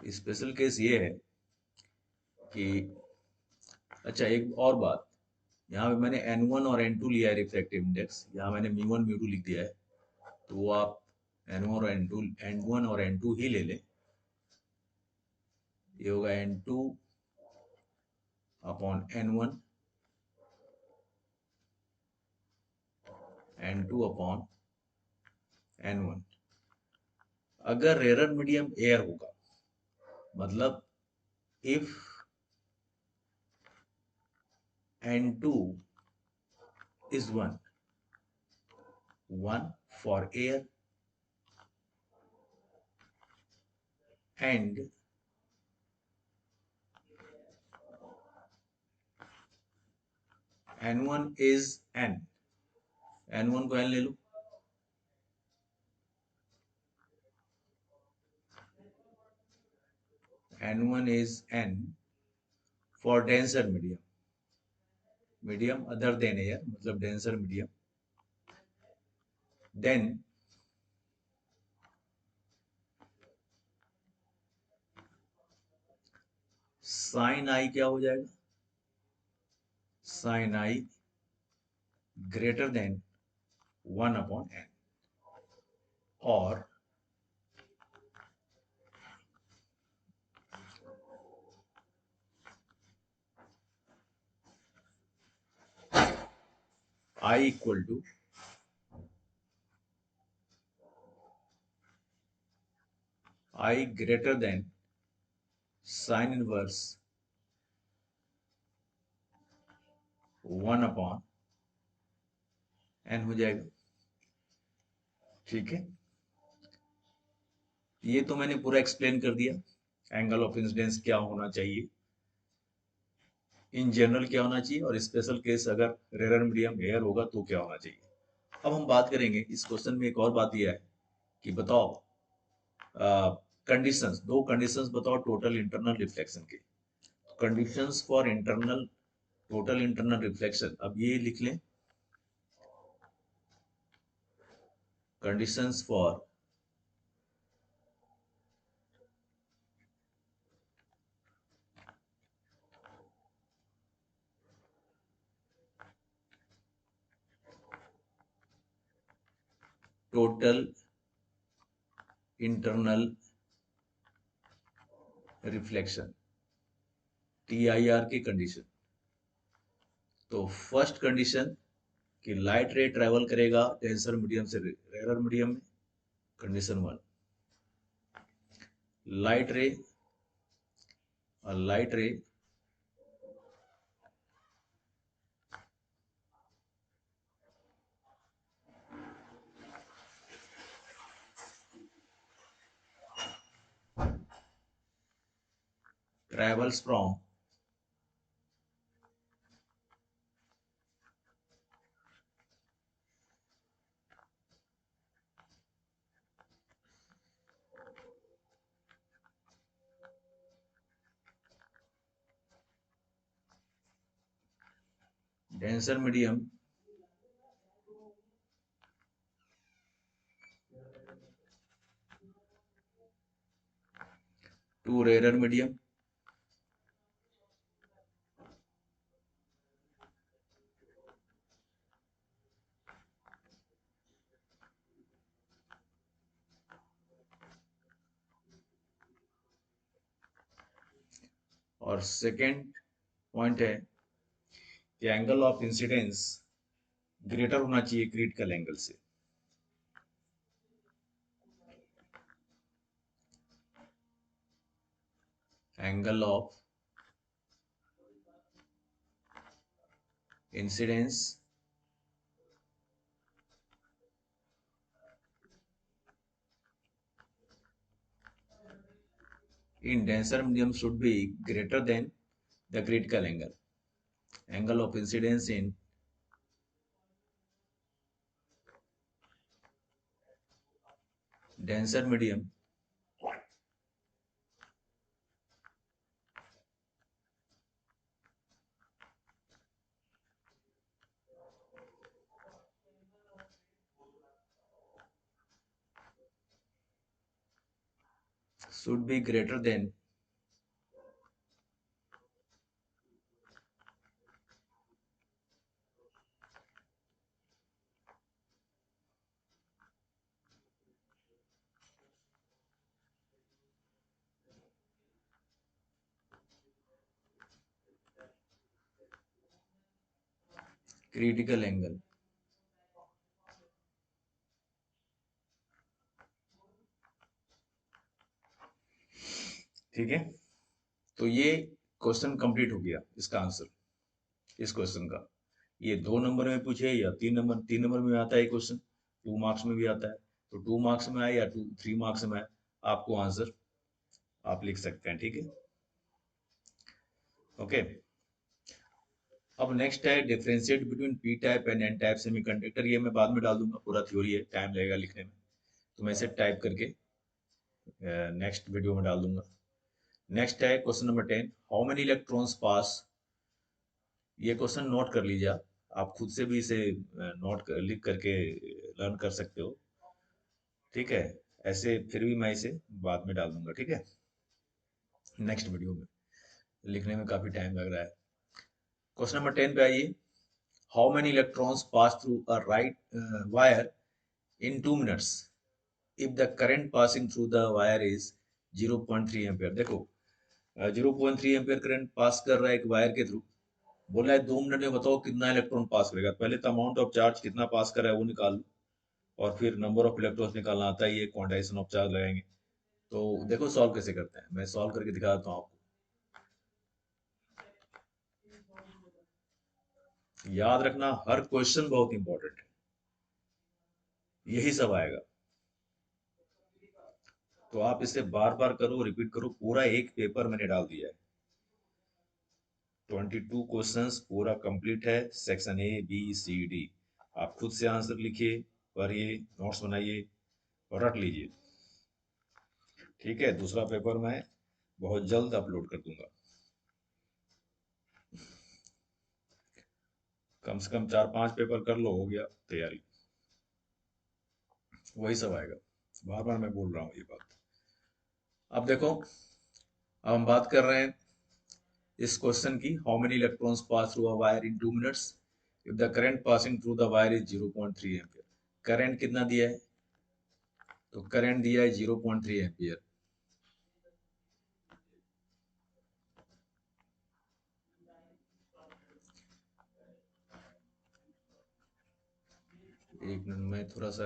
स्पेशल केस ये है कि, अच्छा एक और बात, यहाँ पे मैंने n1 और n2 लिया है रिफ्रैक्टिव इंडेक्स, यहाँ मैंने μ1 μ2 लिख दिया है। तो वो आप n1 और n1 और n2 ही ले लें। ये होगा n2 upon n1, n2 upon n1। अगर रेयर मीडियम एयर होगा, मतलब if n2 is 1 for air and n1 is n1 को n ले लो, n1 is n for denser medium other than air, मतलब denser medium, then साइन आई क्या हो जाएगा, sign आई greater than 1/n, और i equal to i greater than sine inverse 1/n हो जाएगा। ठीक है, ये तो मैंने पूरा एक्सप्लेन कर दिया, एंगल ऑफ इंसिडेंस क्या होना चाहिए, इन जनरल क्या होना चाहिए, और स्पेशल केस अगर रेयर मीडियम एयर होगा तो क्या होना चाहिए। अब हम बात करेंगे इस क्वेश्चन में, एक और बात यह है कि बताओ कंडीशंस, दो कंडीशंस बताओ टोटल इंटरनल रिफ्लेक्शन के। Conditions for internal, total internal reflection, अब ये लिख लें, conditions for total internal reflection, TIR की कंडीशन। तो फर्स्ट कंडीशन कि लाइट रे ट्रेवल करेगा डेंसर मीडियम से रेयर मीडियम में, कंडीशन वन। लाइट रे, लाइट रे travels from denser medium to rarer medium, और सेकेंड पॉइंट है कि एंगल ऑफ इंसिडेंस ग्रेटर होना चाहिए क्रिटिकल एंगल से। Angle of incidence in denser medium should be greater than the critical angle. Angle of incidence in denser medium should be greater than critical angle। ठीक है, तो ये question complete हो गया, इसका आंसर इस क्वेश्चन का। ये 2 नंबर में पूछे या 3 नंबर, 3 नंबर में आता है क्वेश्चन, 2 मार्क्स में भी आता है, तो 2 मार्क्स में आए या 3 मार्क्स में आए, आपको आंसर आप लिख सकते हैं। ठीक है, ओके। अब नेक्स्ट है differentiate between P type and N type semiconductor. ये मैं बाद में डाल दूंगा, पूरा थ्योरी है, टाइम लगेगा लिखने में, तो मैं इसे टाइप करके नेक्स्ट वीडियो में डाल दूंगा। नेक्स्ट है question number 10, how many electrons pass. ये क्वेश्चन नोट कर लीजिए, आप खुद से भी इसे लिख करके लर्न कर सकते हो। ठीक है, ऐसे फिर भी मैं इसे बाद में डाल दूंगा, ठीक है, नेक्स्ट वीडियो में। लिखने में काफी टाइम लग रहा है। क्वेश्चन नंबर 10 पे आइए। How many electrons pass through a right wire in 2 minutes if the current passing through the wire is 0.3 ampere. देखो 0.3 एम्पियर करंट पास कर रहा है एक वायर के थ्रू। बोला है 2 मिनट में बताओ कितना इलेक्ट्रॉन पास करेगा। पहले तो अमाउंट ऑफ चार्ज कितना पास कर रहा है वो निकाल लो, और फिर नंबर ऑफ इलेक्ट्रॉन्स निकालना आता है, ये क्वांटाइजेशन ऑफ चार्ज लगाएंगे। तो देखो सॉल्व कैसे करते हैं, मैं सॉल्व करके दिखा देता हूँ आपको। याद रखना हर क्वेश्चन बहुत इंपॉर्टेंट है, यही सब आएगा। तो आप इसे बार बार करो, रिपीट करो। पूरा एक पेपर मैंने डाल दिया है, 22 क्वेश्चंस पूरा कंप्लीट है, section A B C D. आप खुद से आंसर लिखिए, पढ़िए, नोट्स बनाइए और रट लीजिए। ठीक है, दूसरा पेपर मैं बहुत जल्द अपलोड कर दूंगा। कम से कम 4-5 पेपर कर लो, हो गया तैयारी। वही सब आएगा, बार बार मैं बोल रहा हूँ ये बात। अब देखो, अब हम बात कर रहे हैं इस क्वेश्चन की। How many electrons pass through a wire in 2 minutes if the current passing through the wire is 0.3 ampere. Current कितना दिया है? तो करंट दिया है 0.3 एम्पियर। एक मिनट में थोड़ा सा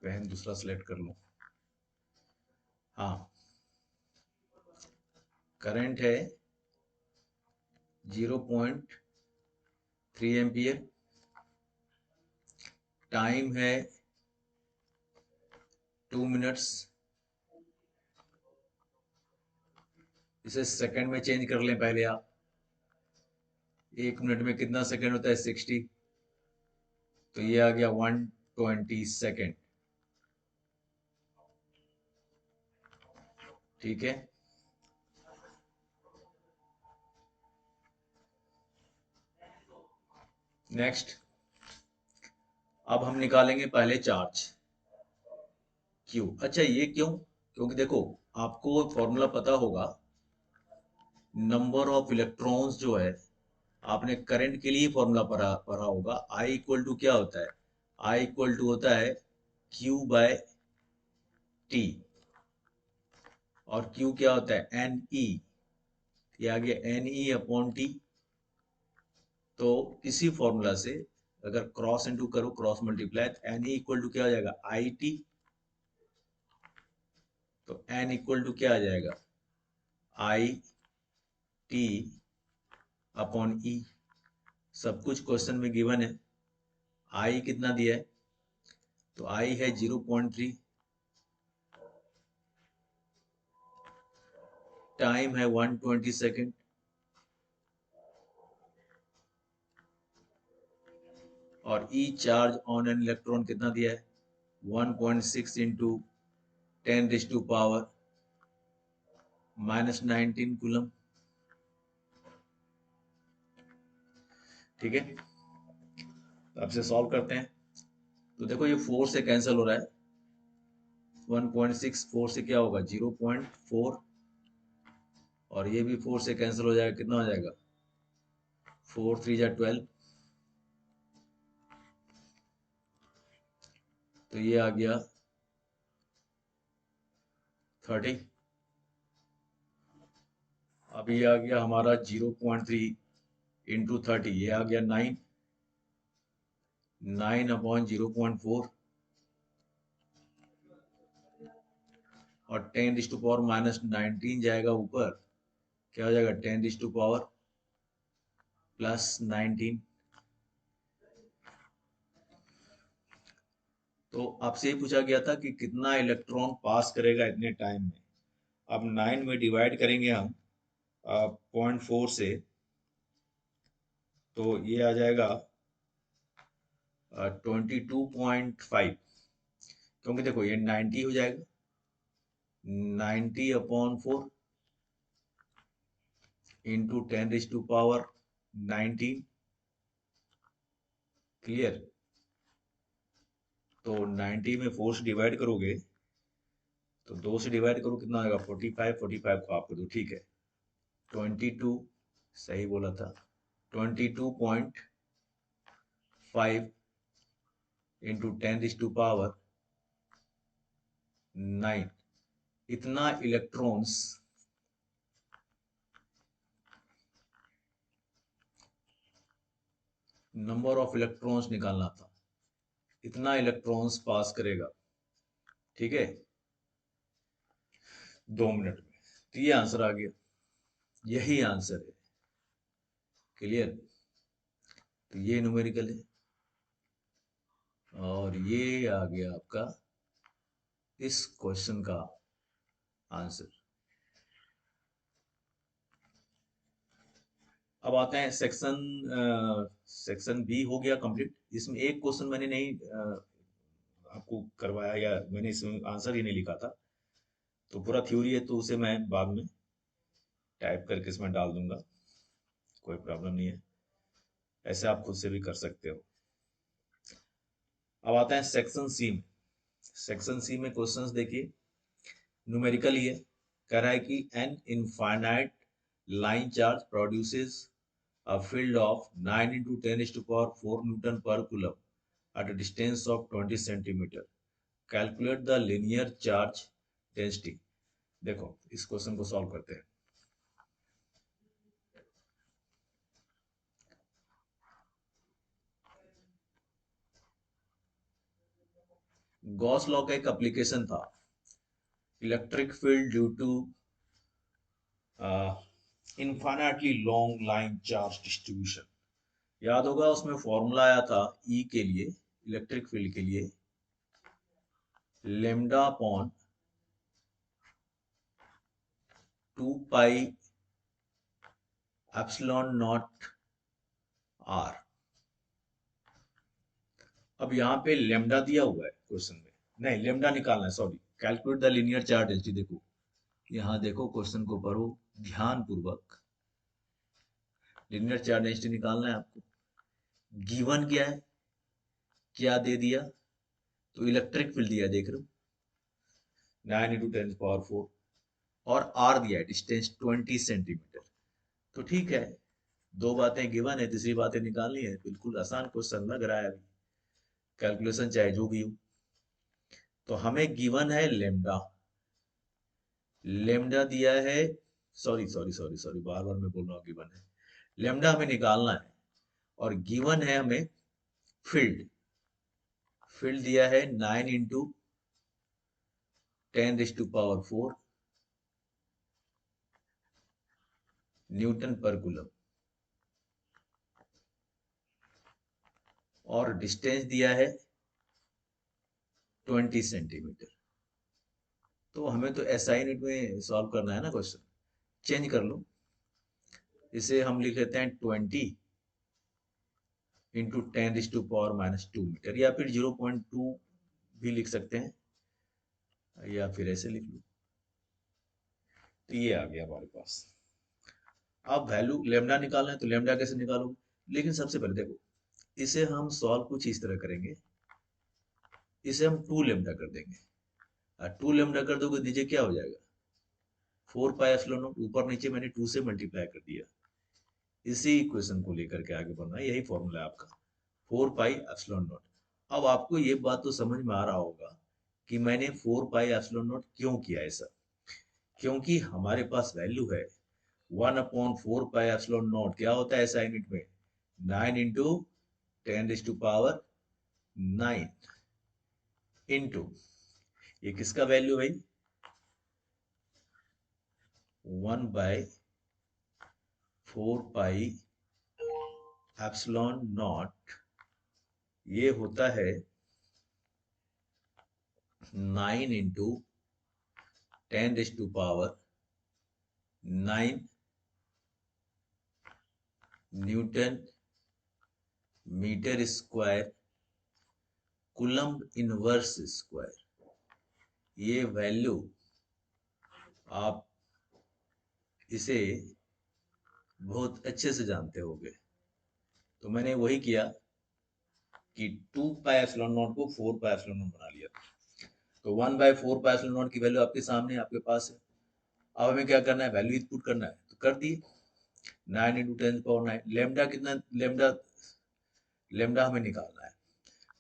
पेन दूसरा सेलेक्ट कर लूं। हाँ, करंट है 0.3 एम्पियर। टाइम है 2 मिनट्स। इसे सेकंड में चेंज कर लें पहले आप। 1 मिनट में कितना सेकंड होता है? 60। तो ये आ गया 120 सेकंड। ठीक है, नेक्स्ट। अब हम निकालेंगे पहले चार्ज क्यू। अच्छा, ये क्यों? क्योंकि देखो, आपको फॉर्मूला पता होगा, नंबर ऑफ इलेक्ट्रॉन्स जो है, आपने करंट के लिए फॉर्मूला पढ़ा होगा। आई इक्वल टू क्या होता है? आई इक्वल टू होता है क्यू बाय टी। और क्यू क्या होता है? N E. ये आ गया एन ई अपॉन टी। तो इसी फॉर्मूला से अगर क्रॉस इनटू करो, क्रॉस मल्टीप्लाई, तो एन ई इक्वल टू क्या हो जाएगा? I T. तो एन इक्वल टू क्या आ जाएगा? आई टी अपॉन ई। सब कुछ क्वेश्चन में गिवन है। आई कितना दिया है? तो आई है 0.3। टाइम है 120 सेकेंड। और ई चार्ज ऑन एन इलेक्ट्रॉन कितना दिया है? 1.6 इंटू 10⁻⁻⁻19 कूलम। ठीक है, अब से सॉल्व करते हैं। तो देखो, ये 4 से कैंसिल हो रहा है। 1.6 4 से क्या होगा? 0.4। और ये भी 4 से कैंसिल हो जाएगा। कितना हो जाएगा? 4 3 जा 12। तो ये आ गया 30। अब ये आ गया हमारा 0.3 इंटू 30। ये आ गया 9। 9/0.4। और 10⁻⁻19 जाएगा ऊपर। क्या हो जाएगा? 10⁻+19। तो आपसे ये पूछा गया था कि कितना इलेक्ट्रॉन पास करेगा इतने टाइम में। अब 9 में डिवाइड करेंगे हम 0.4 से, तो ये आ जाएगा 22.5। क्योंकि देखो, ये 90 हो जाएगा। 90/4 इंटू 10⁻19। क्लियर? तो 90 में 4 से डिवाइड करोगे तो 2 से डिवाइड करो, कितना आएगा? 45। 45 को आप कर दो। ठीक है, 22, सही बोला था, 22.5 इंटू 10⁹9, इतना इलेक्ट्रॉन्स नंबर ऑफ इलेक्ट्रॉन्स निकालना था, इतना इलेक्ट्रॉन्स पास करेगा, ठीक है, 2 मिनट में। तो ये आंसर आ गया, यही आंसर है। क्लियर? तो ये न्यूमेरिकल है और ये आ गया आपका इस क्वेश्चन का आंसर। अब आते हैं सेक्शन बी, हो गया कंप्लीट। इसमें एक क्वेश्चन मैंने नहीं आपको करवाया, या मैंने इसमें आंसर ही नहीं लिखा था, तो पूरा थ्योरी है, तो उसे मैं बाद में टाइप करके इसमें डाल दूंगा, कोई प्रॉब्लम नहीं है, ऐसे आप खुद से भी कर सकते हो। अब आते हैं सेक्शन सी में। सेक्शन सी में क्वेश्चंस देखिए, न्यूमेरिकल ही है। कह रहा है कि an infinite line charge produces a field of 9 into 10⁴ Newton per coulomb at a distance of 20 centimeter. Calculate the linear charge density. देखो इस क्वेश्चन को सॉल्व करते हैं। गॉस लॉ का एक एप्लीकेशन था, electric field due to infinitely long line charge distribution. याद होगा उसमें फॉर्मूला आया था ई के लिए, इलेक्ट्रिक फील्ड के लिए, lambda upon 2 pi epsilon naught R. अब यहाँ पे लेमडा दिया हुआ है क्वेश्चन में, नहीं लेमडा निकालना है, sorry, calculate the linear charge density. देखो यहाँ देखो क्वेश्चन को पढ़ो ध्यान पूर्वक, लीनियर चार्ज डेंसिटी निकालना है आपको। गिवन क्या है, क्या दे दिया, तो इलेक्ट्रिक फील्ड दिया, देख रहे हो 9 × 10⁴, और आर दिया है डिस्टेंस 20 सेंटीमीटर। तो ठीक है, दो बातें गिवन है, तीसरी बातें निकालनी है। बिल्कुल आसान क्वेश्चन लग रहा है अभी, कैलकुलेशन चाहे जो भी हो। तो हमें गिवन है लेमडा, लेमडा दिया है, सॉरी सॉरी सॉरी सॉरी, बार बार मैं बोल रहा हूँ गिवन है, लेमडा हमें निकालना है, और गिवन है हमें फील्ड, फील्ड दिया है 9 × 10⁴ न्यूटन पर कूलम, और डिस्टेंस दिया है 20 सेंटीमीटर। तो हमें तो एसआई यूनिट में सॉल्व करना है ना क्वेश्चन, चेंज कर लो, इसे हम लिख लेते हैं 20 × 10⁻² मीटर, या फिर 0.2 भी लिख सकते हैं, या फिर ऐसे लिख लो। तो ये आ गया हमारे पास। अब वैल्यू लेमडा निकालना है, तो लेमडा कैसे निकालोगे, लेकिन सबसे पहले देखो इसे हम सॉल्व कुछ इस तरह करेंगे, इसे हम 2 लेमडा कर देंगे, और 2 लेमडा कर दोगे नीचे क्या हो जाएगा, 4 पाई एप्सिलॉन नॉट, ऊपर नीचे मैंने 2 से मल्टीप्लाई कर दिया। इसी इक्वेशन को लेकर के आगे बढ़ना है, यही फॉर्मूला है आपका, 4 पाई एप्सिलॉन नॉट। अब आपको ये बात तो समझ में आ रहा होगा कि मैंने 4 पाई एप्सिलॉन नॉट क्यों किया ऐसा, क्योंकि हमारे पास वैल्यू है 1/4 पाई एप्सिलॉन नॉट, क्या होता है ऐसा यूनिट में, 9 × 10⁹9 इंटू, ये किसका वैल्यू है, 1/4 पाई एप्सिलॉन नॉट, ये होता है 9 × 10⁹9 newton metre square coulomb inverse square. ये वैल्यू आप इसे बहुत अच्छे से जानते होंगे। तो मैंने वही किया कि 2 पाई एप्सिलॉन नॉट को 4 पाई एप्सिलॉन नॉट बना लिया। तो 1/4 पाई एप्सिलॉन नॉट की वैल्यू आपके सामने आपके पास है। अब हमें क्या करना है, वैल्यू इनपुट करना है। तो कर दिए 9 इंटू 10⁻9। लेमडा कितना, लेमडा हमें निकालना है।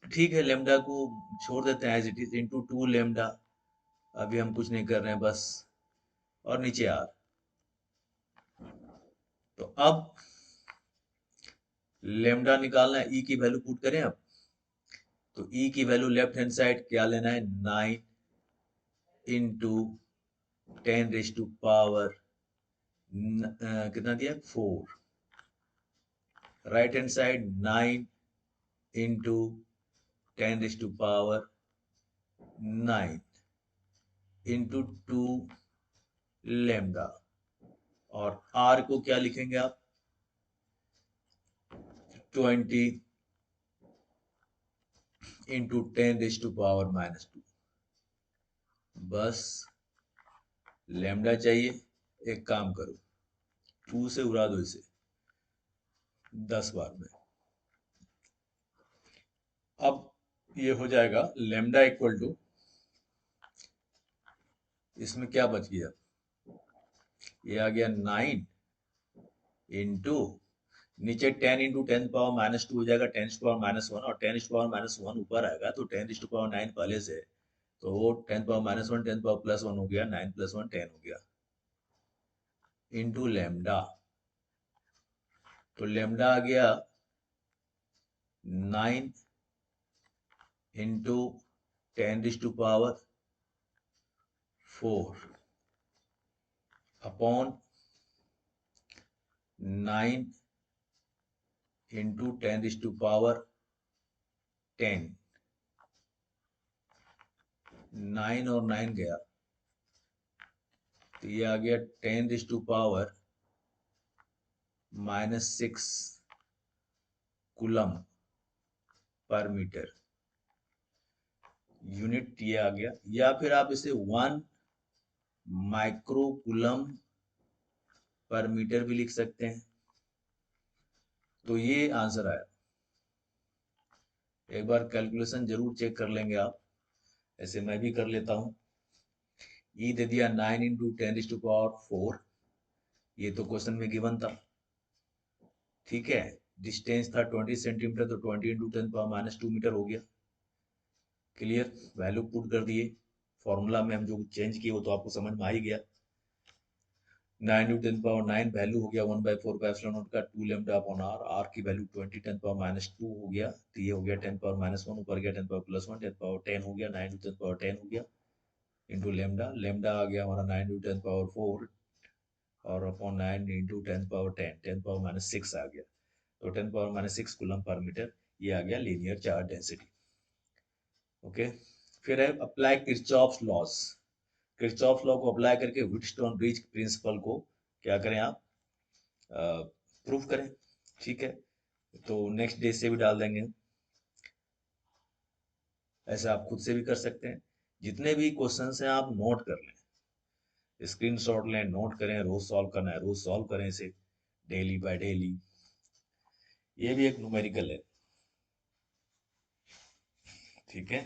ठीक है, लेमडा को छोड़ देते हैं as it is, into 2 lambda. अभी हम कुछ नहीं कर रहे हैं बस, और नीचे आर। तो अब लेमडा निकालना है, ई की वैल्यू पुट करें अब। तो ई की वैल्यू लेफ्ट हैंड साइड क्या लेना है, 9 इंटू 10⁻⁴ कितना दिया, 4। Right hand side 9 into 10⁻⁹ into 2 lambda. और आर को क्या लिखेंगे आप, 20 इंटू 10⁻⁻²। बस लेमडा चाहिए, एक काम करो 2 से उड़ा दो इसे 10 बार में। अब ये हो जाएगा लेमडा इक्वल टू, इसमें क्या बच गया, ये आ गया 9 इंटू, नीचे 10 इंटू 10⁻⁻² हो जाएगा 10⁻⁻1, और 10⁻⁻1 ऊपर आएगा तो 10⁻9 पहले से, तो वो 10⁻⁻1 10⁻+1 हो गया, 9 + 1 10 हो गया, इंटू लेमडा। तो लेमडा आ गया 9 इंटू 10⁻⁴ अपॉन 9 इंटू 10⁻⁻10। 9 और 9 गया तो ये आ गया 10⁻⁻6 कूलम पर मीटर। यूनिट ये आ गया, या फिर आप इसे 1 माइक्रो कूलम पर मीटर भी लिख सकते हैं। तो ये आंसर आया। एक बार कैलकुलेशन जरूर चेक कर लेंगे आप, ऐसे मैं भी कर लेता हूं। ई दे दिया 9 इंटू 10⁻⁴, ये तो क्वेश्चन में गिवन था। ठीक है, डिस्टेंस था 20 सेंटीमीटर, तो 20 इंटू 10⁻⁻² मीटर हो गया। क्लियर, वैल्यू पुट कर दिए, फॉर्मूला में हम जो चेंज किए वो तो आपको समझ में आ ही गया। 9 इंटू 10⁻9 वैल्यू हो गया 1/4 का 2 लेमडा अपॉन आर। आर की वैल्यू 20 10⁻2 हो गया, तो ये हो गया 10⁻1 ऊपर गया 10⁻+1 10⁻10 हो गया, 9 इंटू 10⁻10 हो गया, इंटू लेमडा। लेमडा आ गया हमारा 9 इंटू 10⁻4 और अपॉन 9 इंटू 10⁻10 10⁻6 आ गया, तो 10⁻6 कूलम पर मीटर। ये आ गया लीनियर चार्ज डेंसिटी। ओके, फिर है apply Kirchhoff's loss. Kirchhoff law को अप्लाई करके व्हीटस्टोन ब्रिज प्रिंसिपल को क्या करें आप, प्रूफ करें। ठीक है, तो नेक्स्ट डे से भी डाल देंगे, ऐसे आप खुद से भी कर सकते हैं। जितने भी क्वेश्चन हैं आप नोट कर लें, स्क्रीनशॉट लें, नोट करें, रोज सॉल्व करना है रोज सॉल्व करें इसे, डेली बाय डेली। ये भी एक न्यूमेरिकल है। ठीक है,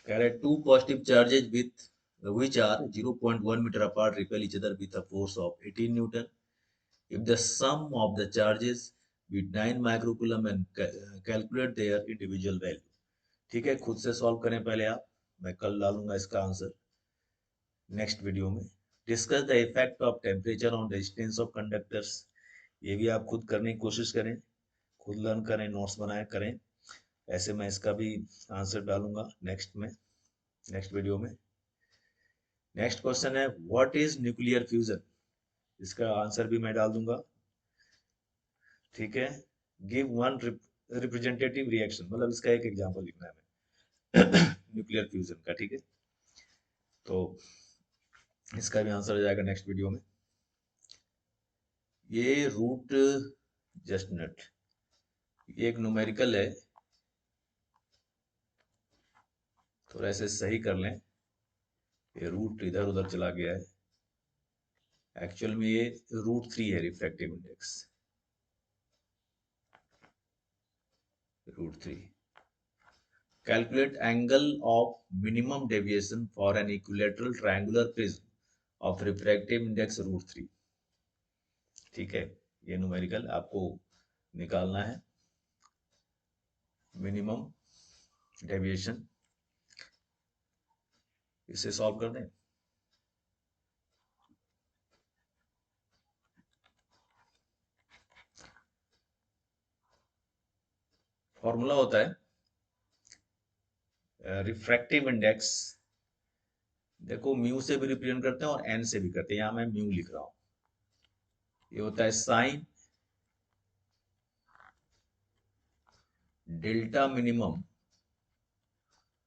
कह रहे two positive charges with which are 0.1 meter apart repel each other with a force of 18 Newton. If the sum of the charges be 9 microcoulomb and calculate their individual value. ठीक है, खुद से सॉल्व करें पहले आप, मैं कल डालूंगा इसका आंसर नेक्स्ट वीडियो में। Discuss the effect of temperature on resistance of conductors. ये भी आप खुद करने की कोशिश करें, खुद लर्न करें, नोट्स बनाए करें। ऐसे मैं इसका भी आंसर डालूंगा नेक्स्ट वीडियो में। नेक्स्ट क्वेश्चन है व्हाट इज न्यूक्लियर फ्यूजन, इसका आंसर भी मैं डाल दूंगा। ठीक है, गिव वन रिप्रेजेंटेटिव रिएक्शन, मतलब इसका एक एग्जांपल लिखना है न्यूक्लियर फ्यूजन का। ठीक है, तो इसका भी आंसर आ जाएगा नेक्स्ट वीडियो में। ये रूट जस्ट नट, ये एक न्यूमेरिकल है, थोड़ा ऐसे सही कर लें, ये रूट इधर उधर चला गया है, एक्चुअल में ये √3 है refractive index, √3। Calculate angle of minimum deviation for an equilateral triangular prism of refractive index √3। ठीक है, ये न्यूमेरिकल आपको निकालना है, मिनिमम डेविएशन। इसे सॉल्व कर दें। फॉर्मूला होता है रिफ्रैक्टिव इंडेक्स, देखो म्यू से भी रिप्रेजेंट करते हैं और एन से भी करते हैं, यहां मैं म्यू लिख रहा हूं। ये होता है साइन डेल्टा मिनिमम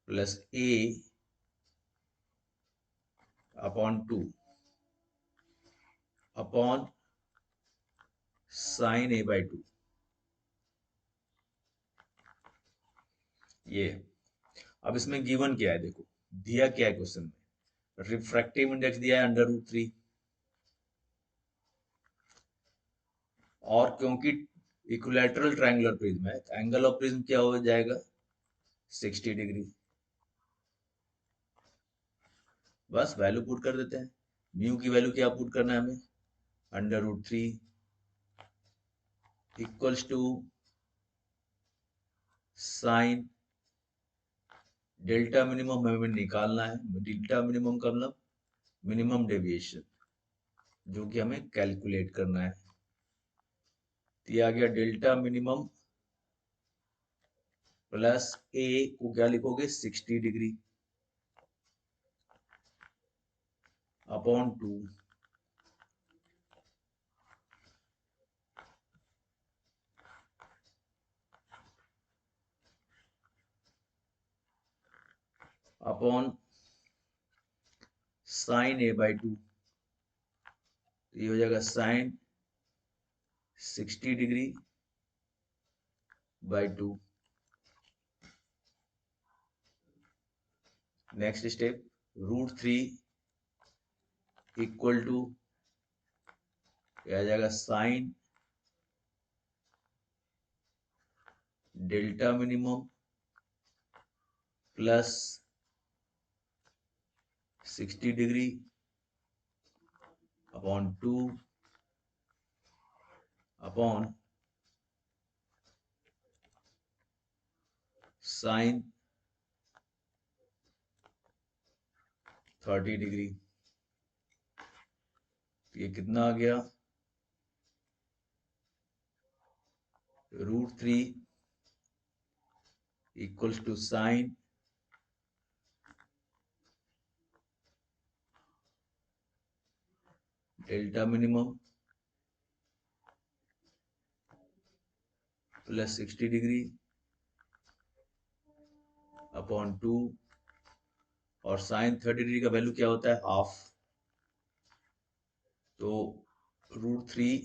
प्लस ए अपॉन 2 अपॉन साइन a/2। ये अब इसमें गिवन क्या है, देखो दिया क्या है क्वेश्चन में, रिफ्रैक्टिव इंडेक्स दिया है √3, और क्योंकि इक्विलैटरल ट्रायंगुलर प्रिज्म है तो एंगल ऑफ प्रिज्म क्या हो जाएगा, 60 डिग्री। बस वैल्यू पुट कर देते हैं, म्यू की वैल्यू क्या पुट करना है हमें, √3 equals to sine delta minimum हमें निकालना है, डेल्टा मिनिमम का मतलब मिनिमम डेविएशन, जो कि हमें कैलकुलेट करना है। दिया गया डेल्टा मिनिमम प्लस ए को क्या लिखोगे, 60 degree upon 2 upon sign a/2। ये हो जाएगा sine 60 degree by 2। Next step, √3 equal to आ जाएगा sine delta minimum plus 60 degree upon 2 upon sine 30 degree. ये कितना आ गया, √3 equals to sine delta minimum plus 60 degree upon 2, और साइन 30 डिग्री का वैल्यू क्या होता है, हाफ। तो √3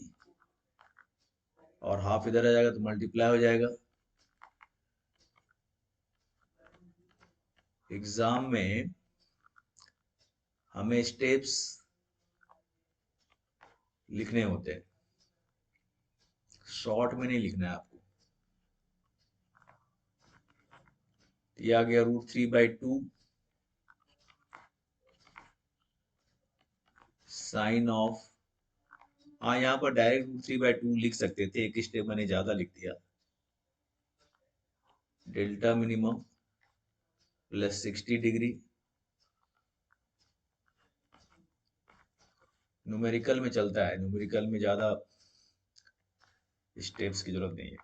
और हाफ इधर आ जाएगा तो मल्टीप्लाई हो जाएगा। एग्जाम में हमें स्टेप्स लिखने होते हैं, शॉर्ट में नहीं लिखना है आपको। ये आ गया √3/2 साइन ऑफ, हाँ यहाँ पर डायरेक्ट √3/2 लिख सकते थे, एक स्टेप मैंने ज्यादा लिख दिया, delta minimum plus 60 degree. Numerical में चलता है, न्यूमेरिकल में ज्यादा स्टेप्स की जरूरत नहीं है।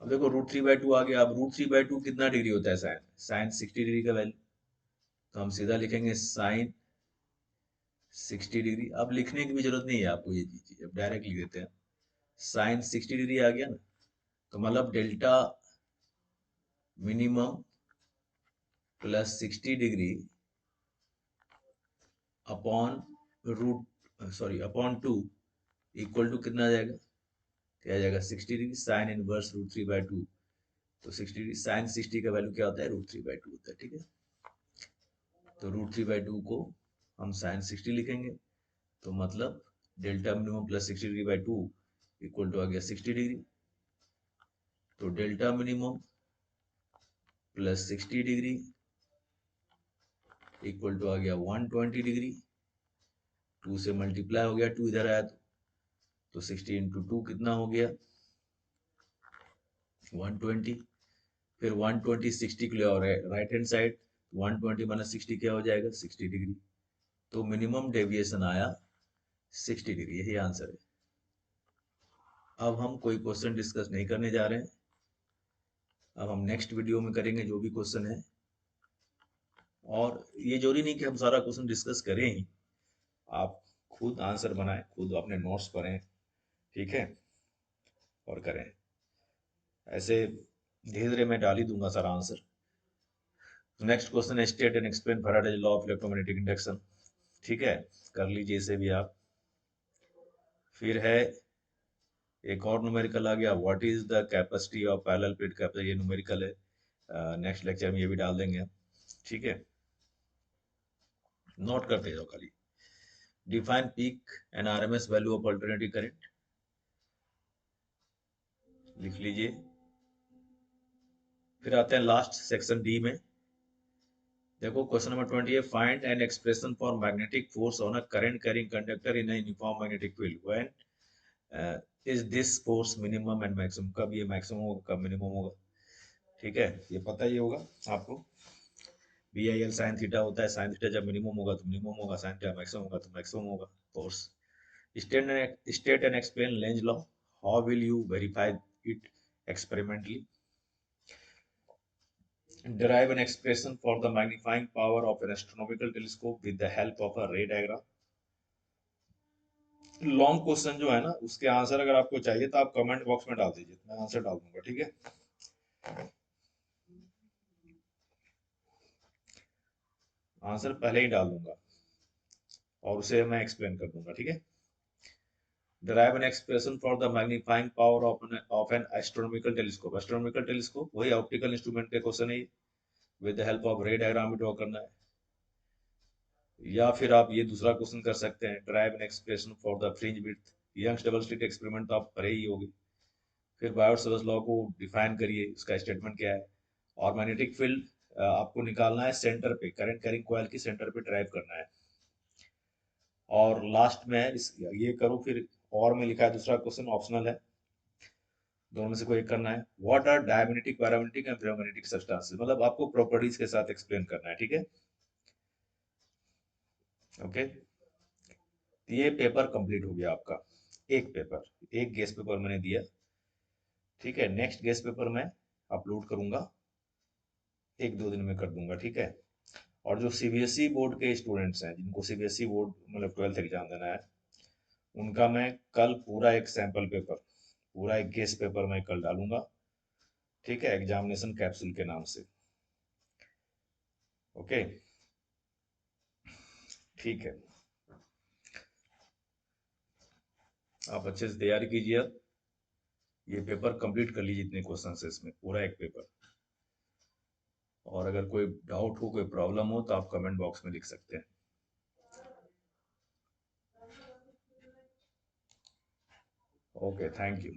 अब देखो √3/2 आ गया, अब √3/2 कितना डिग्री होता है, साइन साइन 60 डिग्री का वैल्यू, तो हम सीधा लिखेंगे साइन 60 डिग्री। अब लिखने की भी जरूरत नहीं है आपको ये चीज, अब डायरेक्ट लिख देते हैं, साइन 60 डिग्री आ गया ना, तो मतलब delta minimum plus 60 degree upon upon 2 equal to कितना आ जाएगा, क्या आ जाएगा, 60 डिग्री साइन इनवर्स √3/2। तो 60 डिग्री साइन 60 का वैल्यू क्या होता है, √3/2 होता है। ठीक है, तो √3/2 को हम साइन 60 लिखेंगे, तो मतलब delta minimum plus 60 degree by 2 equal to आ गया 60 डिग्री। तो delta minimum plus 60 degree equal to आ गया 120 डिग्री, 2 से मल्टीप्लाई हो गया, 2 इधर आया तो 60 इंटू 2 कितना हो गया 120। फिर 120 60 के लिए और राइट हैंड साइड 120 माइनस 60 क्या हो जाएगा 60 डिग्री। तो मिनिमम डेविएशन आया 60 डिग्री, यही आंसर है। अब हम कोई क्वेश्चन डिस्कस नहीं करने जा रहे हैं, अब हम नेक्स्ट वीडियो में करेंगे जो भी क्वेश्चन है। और ये जरूरी नहीं कि हम सारा क्वेश्चन डिस्कस करें ही, आप खुद आंसर बनाएं, खुद अपने नोट्स पढ़ें, ठीक है, और करें। ऐसे धीरे धीरे मैं डाल ही दूंगा सारा आंसर। नेक्स्ट क्वेश्चन है state and explain Faraday's law of electromagnetic induction, ठीक है, कर लीजिए इसे भी आप। फिर है एक और न्यूमेरिकल आ गया, what is the capacity of parallel plate capacitor, ये न्यूमेरिकल है, नेक्स्ट लेक्चर में ये भी डाल देंगे, ठीक है, नोट करते जाओ खाली। Define peak and RMS value of alternative current, लिख लीजिए। फिर आते हैं लास्ट सेक्शन डी में, देखो क्वेश्चन नंबर 20 है, find N expression for magnetic force on a current carrying conductor in a uniform magnetic field when is this force minimum and maximum, कब ये मैक्सिमम होगा कब मिनिमम होगा, ठीक है, ये पता ही होगा आपको। B I L sine theta होता है, साइन थीटा जब मिनिमम होगा तो मिनिमम होगा, साइन थीटा मैक्सिमम होगा तो मैक्सिमम होगा force. State and explain Lenz law, how will you verify it experimentally. Derive an expression for the magnifying power of an astronomical telescope with the help of a ray diagram. Long question जो है ना उसके answer अगर आपको चाहिए तो आप comment box में डाल दीजिए, मैं आंसर डाल दूंगा, ठीक है। आंसर पहले ही डाल दूंगा और उसे मैं एक्सप्लेन कर दूंगा, ठीक है। Derive an expression for the magnifying power of an astronomical telescope. Astronomical telescope वही ऑप्टिकल इंस्ट्रूमेंट के क्वेश्चन है, विद द हेल्प ऑफ रे डायग्राम ड्रॉ करना है। या फिर आप ये दूसरा क्वेश्चन कर सकते हैं, derive an expression for the fringe width, Young's double slit experiment तो आप पढ़े ही होगे। फिर बायोट-सावर्त लॉ को डिफाइन करिए, उसका स्टेटमेंट क्या है। और मैग्नेटिक फील्ड आपको निकालना है सेंटर पे, करंट कैरिंग कॉइल की सेंटर पे ड्राइव करना है। और लास्ट में ये करो, फिर और में लिखा है दूसरा क्वेश्चन ऑप्शनल है, दोनों में से कोई एक करना है। What are diamagnetic, paramagnetic and ferromagnetic substances, मतलब आपको प्रॉपर्टीज के साथ एक्सप्लेन करना है, ठीक है, ओके। ये पेपर कंप्लीट हो गया आपका, एक पेपर, एक गेस्ट पेपर मैंने दिया, ठीक है। नेक्स्ट गेस्ट पेपर मैं अपलोड करूंगा, एक दो दिन में कर दूंगा, ठीक है। और जो सीबीएसई बोर्ड के स्टूडेंट्स हैं, जिनको सीबीएसई बोर्ड मतलब 12th एग्जाम देना है, उनका मैं कल पूरा एक सैंपल पेपर, पूरा एक गेस्ट पेपर मैं कल डालूंगा, ठीक है, एग्जामिनेशन कैप्सूल के नाम से, ओके, ठीक है। आप अच्छे से तैयारी कीजिए, अब ये पेपर कंप्लीट कर लीजिए, जितने क्वेश्चन है इसमें पूरा एक पेपर। और अगर कोई डाउट हो, कोई प्रॉब्लम हो तो आप कमेंट बॉक्स में लिख सकते हैं। Okay, thank you.